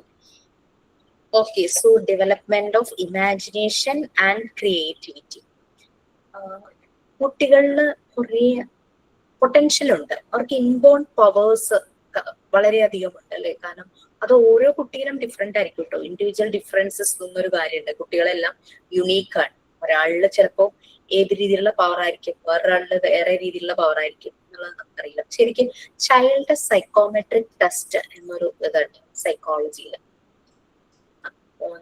Okay, so development of imagination and creativity. കുട്ടികളിൽ കുറേ potential ഉണ്ട്, അവർക്ക് inborn powers വളരെയധികം ഉണ്ട് അല്ലെ. കാരണം അത് ഓരോ കുട്ടികളും ഡിഫറെന്റ് ആയിരിക്കും കേട്ടോ. ഇൻഡിവിജ്വൽ ഡിഫറൻസസ് എന്നൊരു കാര്യമുണ്ട്. കുട്ടികളെല്ലാം യുണീക്കാണ്. ഒരാളിൽ ചിലപ്പോൾ ഏത് രീതിയിലുള്ള പവർ ആയിരിക്കും, വേറൊരാളിൽ വേറെ രീതിയിലുള്ള പവർ ആയിരിക്കും എന്നുള്ളത് നമുക്കറിയില്ല. ശരിക്കും ചൈൽഡ് സൈക്കോമെട്രിക് ടെസ്റ്റ് എന്നൊരു ഇതുണ്ട് സൈക്കോളജിയിൽ.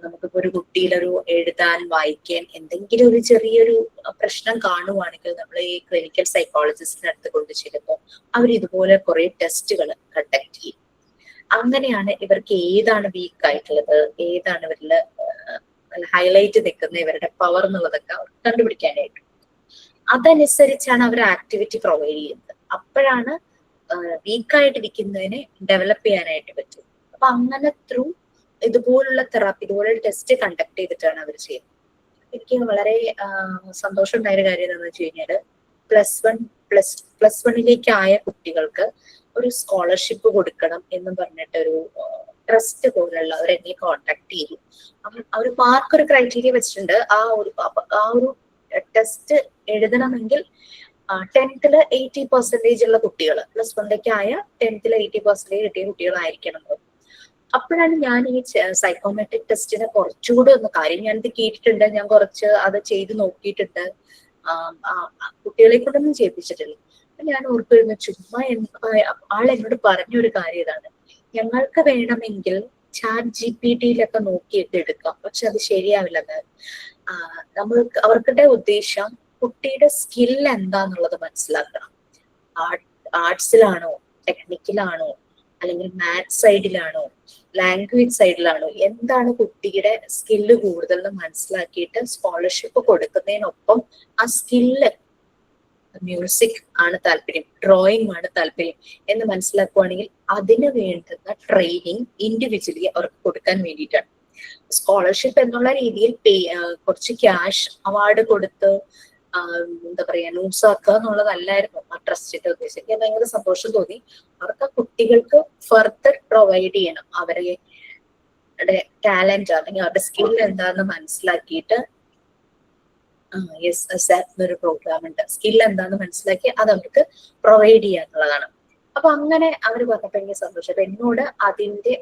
നമുക്കിപ്പോ ഒരു കുട്ടിയിലൊരു എഴുതാൻ വായിക്കാൻ എന്തെങ്കിലും ഒരു ചെറിയൊരു പ്രശ്നം കാണുവാണെങ്കിൽ നമ്മൾ ഈ ക്ലിനിക്കൽ സൈക്കോളജിസ്റ്റിന്റെ അടുത്ത് കൊണ്ട് ചെല്ലുമ്പോൾ അവർ ഇതുപോലെ കുറെ ടെസ്റ്റുകൾ കണ്ടക്ട് ചെയ്യും. അങ്ങനെയാണ് ഇവർക്ക് ഏതാണ് വീക്ക് ആയിട്ടുള്ളത്, ഏതാണ് ഇവരിൽ ഹൈലൈറ്റ് നിൽക്കുന്ന ഇവരുടെ പവർ എന്നുള്ളതൊക്കെ അവർ കണ്ടുപിടിക്കാനായിട്ട്. അതനുസരിച്ചാണ് അവർ ആക്ടിവിറ്റി പ്രൊവൈഡ് ചെയ്യുന്നത്. അപ്പോഴാണ് വീക്കായിട്ടിരിക്കുന്നതിനെ ഡെവലപ്പ് ചെയ്യാനായിട്ട് പറ്റും. അപ്പൊ അങ്ങനെ ത്രൂ ഇതുപോലുള്ള തെറാപ്പി, ഇതുപോലുള്ള ടെസ്റ്റ് കണ്ടക്ട് ചെയ്തിട്ടാണ് അവർ ചെയ്യുന്നത്. എനിക്ക് വളരെ സന്തോഷം ഉണ്ടായൊരു കാര്യം എന്താണെന്ന് വെച്ച് കഴിഞ്ഞാല് പ്ലസ് വണ്ണിലേക്ക് ആയ കുട്ടികൾക്ക് ഒരു സ്കോളർഷിപ്പ് കൊടുക്കണം എന്ന് പറഞ്ഞിട്ടൊരു ട്രസ്റ്റ് പോലുള്ള അവർ എന്നെ കോണ്ടാക്ട് ചെയ്തു. അവർ മാർക്ക് ഒരു ക്രൈറ്റീരിയ വെച്ചിട്ടുണ്ട്. ആ ഒരു ടെസ്റ്റ് എഴുതണമെങ്കിൽ 10th 80% ഉള്ള കുട്ടികൾ, പ്ലസ് വണ്ണിലേക്ക് ആയ 10th 80% കിട്ടിയ കുട്ടികളായിരിക്കണം. അപ്പോഴാണ് ഞാൻ ഈ സൈക്കോമെട്രിക് ടെസ്റ്റിനെ കുറച്ചുകൂടെ ഒന്ന് കാര്യം ഞാനിത് കേട്ടിട്ടുണ്ട്, ഞാൻ കുറച്ച് അത് ചെയ്ത് നോക്കിയിട്ടുണ്ട്, കുട്ടികളെ കൊണ്ടൊന്നും ചെയ്യിപ്പിച്ചിട്ടില്ല. ഞാൻ ഓർത്തിരുന്നു ചുമ്മാ ആളെന്നോട് പറഞ്ഞൊരു കാര്യം ഇതാണ്, ഞങ്ങൾക്ക് വേണമെങ്കിൽ ChatGPT-യിലൊക്കെ നോക്കിയിട്ട് എടുക്കാം, പക്ഷെ അത് ശരിയാവില്ല. അവർക്കിടെ ഉദ്ദേശം കുട്ടിയുടെ സ്കിൽ എന്താന്നുള്ളത് മനസ്സിലാക്കണം. ആർട്സിലാണോ, ടെക്നിക്കലാണോ, അല്ലെങ്കിൽ മാത്സ് സൈഡിലാണോ, ലാംഗ്വേജ് സൈഡിലാണോ, എന്താണ് കുട്ടിയുടെ സ്കില്ല് കൂടുതൽ മനസ്സിലാക്കിയിട്ട് സ്കോളർഷിപ്പ് കൊടുക്കുന്നതിനൊപ്പം ആ സ്കില്ല്, മ്യൂസിക് ആണ് താല്പര്യം, ഡ്രോയിങ് ആണ് താല്പര്യം എന്ന് മനസ്സിലാക്കുവാണെങ്കിൽ അതിന് വേണ്ടുന്ന ട്രെയിനിങ് ഇൻഡിവിജ്വലി അവർക്ക് കൊടുക്കാൻ വേണ്ടിയിട്ടാണ്. സ്കോളർഷിപ്പ് എന്നുള്ള രീതിയിൽ കുറച്ച് ക്യാഷ് അവാർഡ് കൊടുത്ത് എന്താ പറയാ ന്യൂസാക്കുക എന്നുള്ളതല്ലായിരുന്നു ആ ട്രസ്റ്റിന്റെ ഉദ്ദേശം. എനിക്ക് ഭയങ്കര സന്തോഷം തോന്നി. അവർക്ക് ആ കുട്ടികൾക്ക് ഫർദർ പ്രൊവൈഡ് ചെയ്യണം അവരുടെ ടാലന്റ് അല്ലെങ്കിൽ അവരുടെ സ്കിൽ എന്താണെന്ന് മനസ്സിലാക്കിയിട്ട് എന്നൊരു പ്രോഗ്രാം ഉണ്ട്, സ്കിൽ എന്താണെന്ന് മനസ്സിലാക്കി അത് അവർക്ക് പ്രൊവൈഡ് ചെയ്യുക എന്നുള്ളതാണ്. അപ്പൊ അങ്ങനെ അവർ പറഞ്ഞപ്പോ എനിക്ക് സന്തോഷം. അപ്പൊ എന്നോട് അതിന്റെ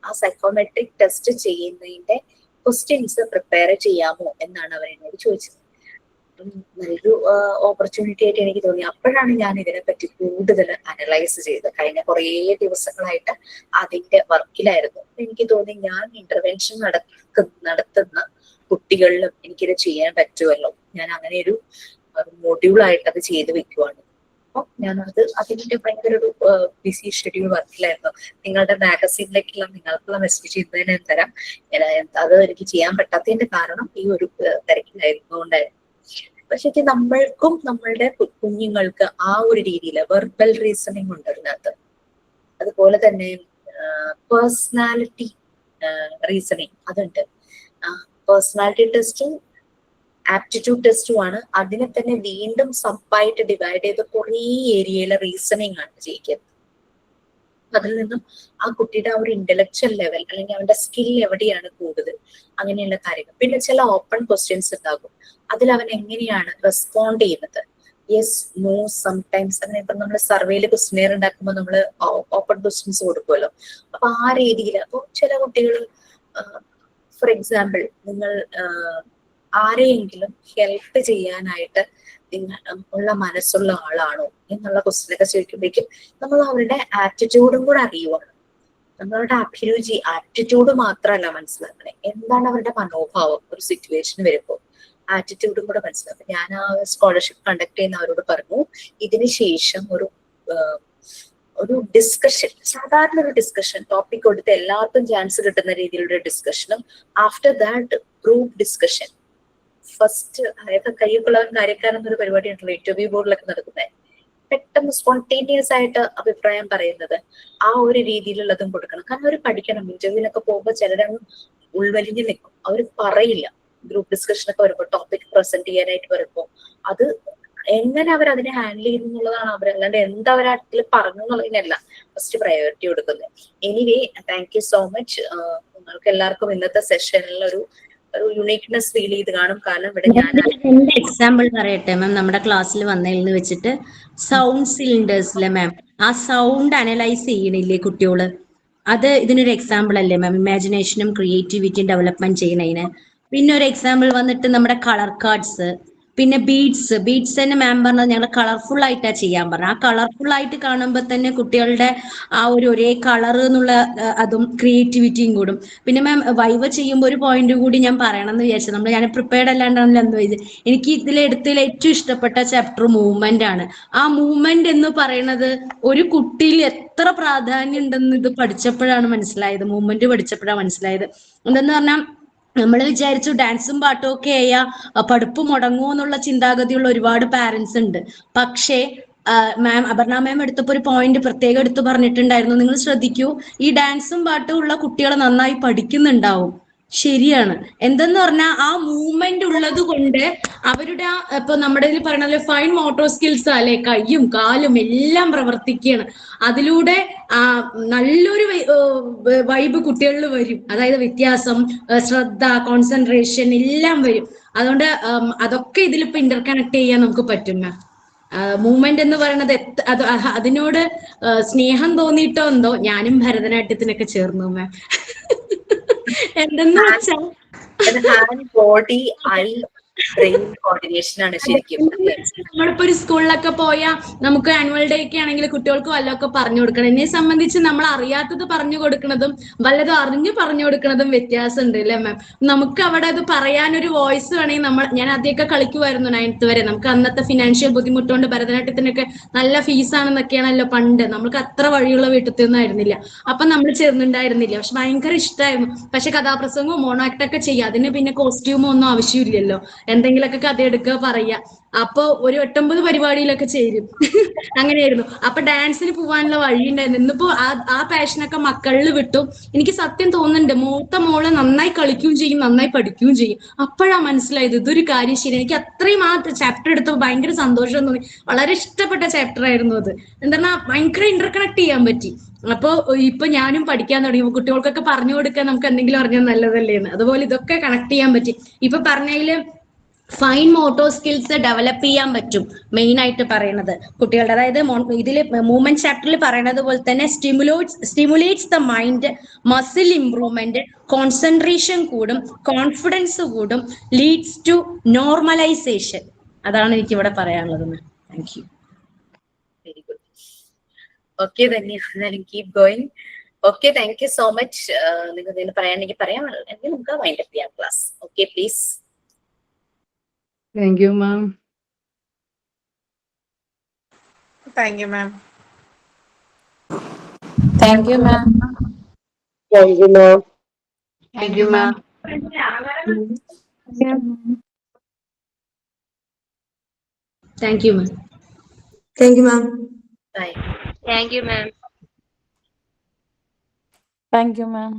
ആ സൈക്കോമെട്രിക് ടെസ്റ്റ് ചെയ്യുന്നതിന്റെ ക്വസ്റ്റ്യൻസ് പ്രിപ്പയർ ചെയ്യാമോ എന്നാണ് അവർ എന്നോട് ചോദിച്ചത്. നല്ലൊരു ഓപ്പർച്യൂണിറ്റി ആയിട്ട് എനിക്ക് തോന്നി. അപ്പോഴാണ് ഞാൻ ഇതിനെപ്പറ്റി കൂടുതൽ അനലൈസ് ചെയ്ത് കഴിഞ്ഞ കുറേ ദിവസങ്ങളായിട്ട് അതിന്റെ വർക്കിലായിരുന്നു. എനിക്ക് തോന്നി ഞാൻ ഇന്റർവെൻഷൻ നടത്തുന്ന കുട്ടികളിലും എനിക്കിത് ചെയ്യാൻ പറ്റുമല്ലോ, ഞാൻ അങ്ങനെ ഒരു മൊഡ്യൂളായിട്ട് അത് ചെയ്ത് വെക്കുവാണ്. അപ്പൊ ഞാനത് അതിന്റെ ഭയങ്കര ഒരു ബിസി ഷെഡ്യൂൾ വർക്കിലായിരുന്നു. നിങ്ങളുടെ മാഗസീനിലേക്കുള്ള നിങ്ങൾക്കുള്ള മെസ്സേജ് ഇന്നതിനെ തരാം. അത് എനിക്ക് ചെയ്യാൻ പറ്റാത്തതിന്റെ കാരണം ഈ ഒരു തിരക്കിലായിരുന്നുകൊണ്ടായിരുന്നു. പക്ഷേ നമ്മൾക്കും നമ്മളുടെ കുഞ്ഞുങ്ങൾക്ക് ആ ഒരു രീതിയിൽ വെർബൽ റീസണിങ് ഉണ്ട് അതിനകത്ത്. അതുപോലെ തന്നെ പേഴ്സണാലിറ്റി റീസണിങ് അതുണ്ട്. പേഴ്സണാലിറ്റി ടെസ്റ്റും ആപ്റ്റിറ്റ്യൂഡ് ടെസ്റ്റുമാണ്. അതിനെ തന്നെ വീണ്ടും സബായിട്ട് ഡിവൈഡ് ചെയ്ത് കുറേ ഏരിയയിലെ റീസണിങ് ആണ് ചെയ്യിക്കുന്നത്. അതിൽ നിന്നും ആ കുട്ടിയുടെ ആ ഒരു ഇന്റലക്ച്വൽ ലെവൽ അല്ലെങ്കിൽ അവന്റെ സ്കിൽ എവിടെയാണ് കൂടുതൽ, അങ്ങനെയുള്ള കാര്യങ്ങൾ. പിന്നെ ചില ഓപ്പൺ ക്വസ്റ്റ്യൻസ് ഉണ്ടാകും, അതിൽ അവൻ എങ്ങനെയാണ് റെസ്പോണ്ട് ചെയ്യുന്നത്. Yes, no, sometimes. അങ്ങനെ ഇപ്പൊ നമ്മൾ സർവേയിൽ ക്വസ്റ്റ്യനെയർ ഉണ്ടാക്കുമ്പോൾ നമ്മൾ ഓപ്പൺ ക്വസ്റ്റ്യൻസ് കൊടുക്കുമല്ലോ. അപ്പൊ ആ രീതിയിൽ അപ്പൊ ചില കുട്ടികൾ ഫോർ എക്സാമ്പിൾ നിങ്ങൾ ആരെയെങ്കിലും ഹെൽപ്പ് ചെയ്യാനായിട്ട് ഉള്ള മനസ്സുള്ള ആളാണോ എന്നുള്ള ക്വസ്റ്റ്യൻ ഒക്കെ ചോദിക്കുമ്പോഴേക്കും നമ്മൾ അവരുടെ ആറ്റിറ്റ്യൂഡും കൂടെ അറിയുവാണ്. നമ്മളുടെ അഭിരുചി ആറ്റിറ്റ്യൂഡ് മാത്രമല്ല മനസ്സിലാക്കണേ, എന്താണ് അവരുടെ മനോഭാവം ഒരു സിറ്റുവേഷൻ വരുമ്പോൾ, ആറ്റിറ്റ്യൂഡും കൂടെ മനസ്സിലാക്കും. ഞാൻ ആ സ്കോളർഷിപ്പ് കണ്ടക്ട് ചെയ്യുന്നവരോട് പറഞ്ഞു, ഇതിനുശേഷം ഒരു ഡിസ്കഷൻ, സാധാരണ ഒരു ഡിസ്കഷൻ ടോപ്പിക് കൊടുത്ത് എല്ലാവർക്കും ചാൻസ് കിട്ടുന്ന രീതിയിലുള്ള ഡിസ്കഷനും after that group discussion. First അതായത് കയ്യൊക്കെയുള്ളവൻ കാര്യക്കാരൻ എന്നൊരു പരിപാടി ഉണ്ടല്ലോ ഇന്റർവ്യൂ ബോർഡിലൊക്കെ നടക്കുന്നത്, പെട്ടെന്ന് സ്പോണ്ടേനിയസ് ആയിട്ട് അഭിപ്രായം പറയുന്നത്, ആ ഒരു രീതിയിലുള്ളതും കൊടുക്കണം. കാരണം അവർ പഠിക്കണം. ഇന്റർവ്യൂവിനൊക്കെ പോകുമ്പോൾ ചിലരങ്ങ് ഉൾവലിഞ്ഞ് നിൽക്കും, അവർ പറയില്ല. ഗ്രൂപ്പ് ഡിസ്കഷൻ ഒക്കെ വരുമ്പോൾ ടോപ്പിക് പ്രസന്റ് ചെയ്യാനായിട്ട് വരുമ്പോൾ അത് എങ്ങനെ അവർ അതിനെ ഹാൻഡിൽ ചെയ്യുന്നു എന്നുള്ളതാണ് അവർ, അല്ലാണ്ട് എന്താ അവരാട്ടിൽ പറഞ്ഞു എന്നുള്ളതിനല്ല ഫസ്റ്റ് പ്രയോറിറ്റി കൊടുക്കുന്നത്. Anyway, thank you so much. നിങ്ങൾക്ക് എല്ലാവർക്കും ഇന്നത്തെ സെഷനിൽ ഒരു യുണീക്നെസ് ഫീൽ ചെയ്ത് കാണും. കാരണം ഇവിടെ ഞാൻ എന്റെ എക്സാമ്പിൾ പറയട്ടെ മാം. നമ്മുടെ ക്ലാസ്സിൽ വന്നതിൽ വെച്ചിട്ട് സൗണ്ട് സിലിണ്ടേഴ്സിലെ മാം ആ സൗണ്ട് അനലൈസ് ചെയ്യണില്ലേ കുട്ടികള്, അത് ഇതിനൊരു എക്സാമ്പിൾ അല്ലേ മാം, ഇമാജിനേഷനും ക്രിയേറ്റിവിറ്റിയും ഡെവലപ്മെന്റ് ചെയ്യണതിന്. പിന്നെ ഒരു എക്സാമ്പിൾ വന്നിട്ട് നമ്മുടെ കളർ കാർഡ്സ്, പിന്നെ ബീഡ്സ് തന്നെ മാം പറഞ്ഞത് ഞങ്ങൾ കളർഫുൾ ആയിട്ടാ ചെയ്യാൻ പറഞ്ഞത്. ആ കളർഫുൾ ആയിട്ട് കാണുമ്പോൾ തന്നെ കുട്ടികളുടെ ആ ഒരു ഒരേ കളർ എന്നുള്ള അതും ക്രിയേറ്റിവിറ്റിയും കൂടും. പിന്നെ മാം വൈവ ചെയ്യുമ്പോൾ ഒരു പോയിന്റ് കൂടി ഞാൻ പറയണം എന്ന് വിചാരിച്ചു. ഞാൻ പ്രിപ്പയർഡ് അല്ലാണ്ടാണല്ലോ എന്ന് ഇത്. എനിക്ക് ഇതിലെടുത്തതിൽ ഏറ്റവും ഇഷ്ടപ്പെട്ട ചാപ്റ്റർ മൂവ്മെന്റ് ആണ്. ആ മൂവ്മെന്റ് എന്ന് പറയുന്നത് ഒരു കുട്ടിയിൽ എത്ര പ്രാധാന്യം ഉണ്ടെന്ന് ഇത് പഠിച്ചപ്പോഴാണ് മനസ്സിലായത്. മൂവ്മെന്റ് പഠിച്ചപ്പോഴാണ് മനസ്സിലായത്. എന്തെന്ന് പറഞ്ഞാൽ നമ്മൾ വിചാരിച്ചു ഡാൻസും പാട്ടും ഒക്കെ ആയാ പഠിപ്പ് മുടങ്ങുമോ എന്നുള്ള ചിന്താഗതിയുള്ള ഒരുപാട് പാരന്റ്സ് ഉണ്ട്. പക്ഷേ മാം അപർണ മാം എടുത്തപ്പോൾ ഒരു പോയിന്റ് പ്രത്യേകം എടുത്തു പറഞ്ഞിട്ടുണ്ടായിരുന്നു. നിങ്ങൾ ശ്രദ്ധിക്കൂ, ഈ ഡാൻസും പാട്ടും ഉള്ള കുട്ടികൾ നന്നായി പഠിക്കുന്നുണ്ടാവും. ശരിയാണ്. എന്തെന്ന് പറഞ്ഞാൽ ആ മൂവ്മെന്റ് ഉള്ളത് കൊണ്ട് അവരുടെ ആ ഇപ്പൊ നമ്മുടെ ഇതിൽ പറയണ ഫൈൻ മോട്ടോർ സ്കിൽസ് അല്ലെ, കൈയും കാലും എല്ലാം പ്രവർത്തിക്കുകയാണ്. അതിലൂടെ നല്ലൊരു വൈബ് കുട്ടികളിൽ വരും. അതായത് വ്യത്യാസം, ശ്രദ്ധ, കോൺസെൻട്രേഷൻ എല്ലാം വരും. അതുകൊണ്ട് അതൊക്കെ ഇതിലിപ്പോ ഇന്റർ കണക്ട് ചെയ്യാൻ നമുക്ക് പറ്റും മാം. മൂവ്മെന്റ് എന്ന് പറയുന്നത് അതിനോട് സ്നേഹം തോന്നിയിട്ടോ എന്തോ ഞാനും ഭരതനാട്യത്തിനൊക്കെ ചേർന്നു മാം. എന്തെന്ന് വെച്ചാൽ hand body I brain coordination ആണ് ശരിക്കും. നമ്മളിപ്പോ ഒരു സ്കൂളിലൊക്കെ പോയാൽ നമുക്ക് ആനുവൽ ഡേ ഒക്കെ ആണെങ്കിൽ കുട്ടികൾക്ക് വല്ലതൊക്കെ പറഞ്ഞു കൊടുക്കണം. എന്നെ സംബന്ധിച്ച് നമ്മൾ അറിയാത്തത് പറഞ്ഞു കൊടുക്കുന്നതും വല്ലതും അറിഞ്ഞു പറഞ്ഞു കൊടുക്കുന്നതും വ്യത്യാസം ഉണ്ട് അല്ലേ മാം. നമുക്ക് അവിടെ അത് പറയാനൊരു വോയിസ് വേണമെങ്കിൽ ഞാൻ ആദ്യമൊക്കെ കളിക്കുമായിരുന്നു 9th വരെ. നമുക്ക് അന്നത്തെ ഫിനാൻഷ്യൽ ബുദ്ധിമുട്ടുകൊണ്ട് ഭരതനാട്യത്തിനൊക്കെ നല്ല ഫീസാണെന്നൊക്കെയാണല്ലോ പണ്ട്. നമുക്ക് അത്ര വഴിയുള്ള വീട്ടിൽ നിന്നായിരുന്നില്ല. അപ്പൊ നമ്മൾ ചേർന്നുണ്ടായിരുന്നില്ല. പക്ഷെ ഭയങ്കര ഇഷ്ടമായിരുന്നു. പക്ഷെ കഥാപ്രസംഗവും മോണോ ആക്ട് ഒക്കെ ചെയ്യുക, അതിന് പിന്നെ കോസ്റ്റ്യൂമോ ഒന്നും ആവശ്യമില്ലല്ലോ. എന്തെങ്കിലുമൊക്കെ കഥ എടുക്കുക, പറയുക. അപ്പൊ ഒരു 8-9 പരിപാടിയിലൊക്കെ ചേരും. അങ്ങനെയായിരുന്നു. അപ്പൊ ഡാൻസിന് പോകാനുള്ള വഴി ഉണ്ടായിരുന്നു. ഇന്നിപ്പോ ആ പാഷനൊക്കെ മക്കളിൽ വിട്ടു. എനിക്ക് സത്യം തോന്നുന്നുണ്ട്, മൂത്ത മോള് നന്നായി കളിക്കുകയും ചെയ്യും, നന്നായി പഠിക്കുകയും ചെയ്യും. അപ്പോഴാണ് മനസ്സിലായത് ഇതൊരു കാര്യം ശരി. എനിക്ക് അത്രയും ആ ചാപ്റ്റർ എടുത്തപ്പോൾ ഭയങ്കര സന്തോഷം തോന്നി. വളരെ ഇഷ്ടപ്പെട്ട ചാപ്റ്റർ ആയിരുന്നു അത്. എന്താ ഭയങ്കര ഇന്റർ കണക്ട് ചെയ്യാൻ പറ്റി. അപ്പൊ ഇപ്പൊ ഞാനും പഠിക്കാൻ തുടങ്ങി. കുട്ടികൾക്കൊക്കെ പറഞ്ഞു കൊടുക്കാൻ നമുക്ക് എന്തെങ്കിലും അറിഞ്ഞാൽ നല്ലതല്ലേന്ന്. അതുപോലെ ഇതൊക്കെ കണക്ട് ചെയ്യാൻ പറ്റി. ഇപ്പൊ പറഞ്ഞതില് ഫൈൻ മോട്ടോർ സ്കിൽസ് ഡെവലപ്പ് ചെയ്യാൻ പറ്റും മെയിൻ ആയിട്ട് പറയുന്നത് കുട്ടികളുടെ. അതായത് ഇതില് മൂവ്മെന്റ് ചാപ്റ്ററിൽ പറയുന്നത് പോലെ തന്നെ stimulates the mind, muscle improvement, concentration കൂടും, കോൺഫിഡൻസ് കൂടും, ലീഡ്സ് ടു നോർമലൈസേഷൻ. അതാണ് എനിക്ക് ഇവിടെ പറയാനുള്ളത്. Thank you. Very good. Okay, Dhanya. Keep going. Okay, thank you so much. നിങ്ങൾക്ക് എന്തെങ്കിലും പറയാനെങ്കിൽ പറയാം, അല്ലെങ്കിൽ നമുക്ക് വൈൻഡ് അപ്പ് ചെയ്യാം class. Okay, please. Thank you, ma'am. Thank you, ma'am. Thank you ma'am. Thank you, ma'am. Thank you ma'am. Thank you ma'am. Thank you, ma'am. Bye. Thank you, ma'am. Thank you ma'am.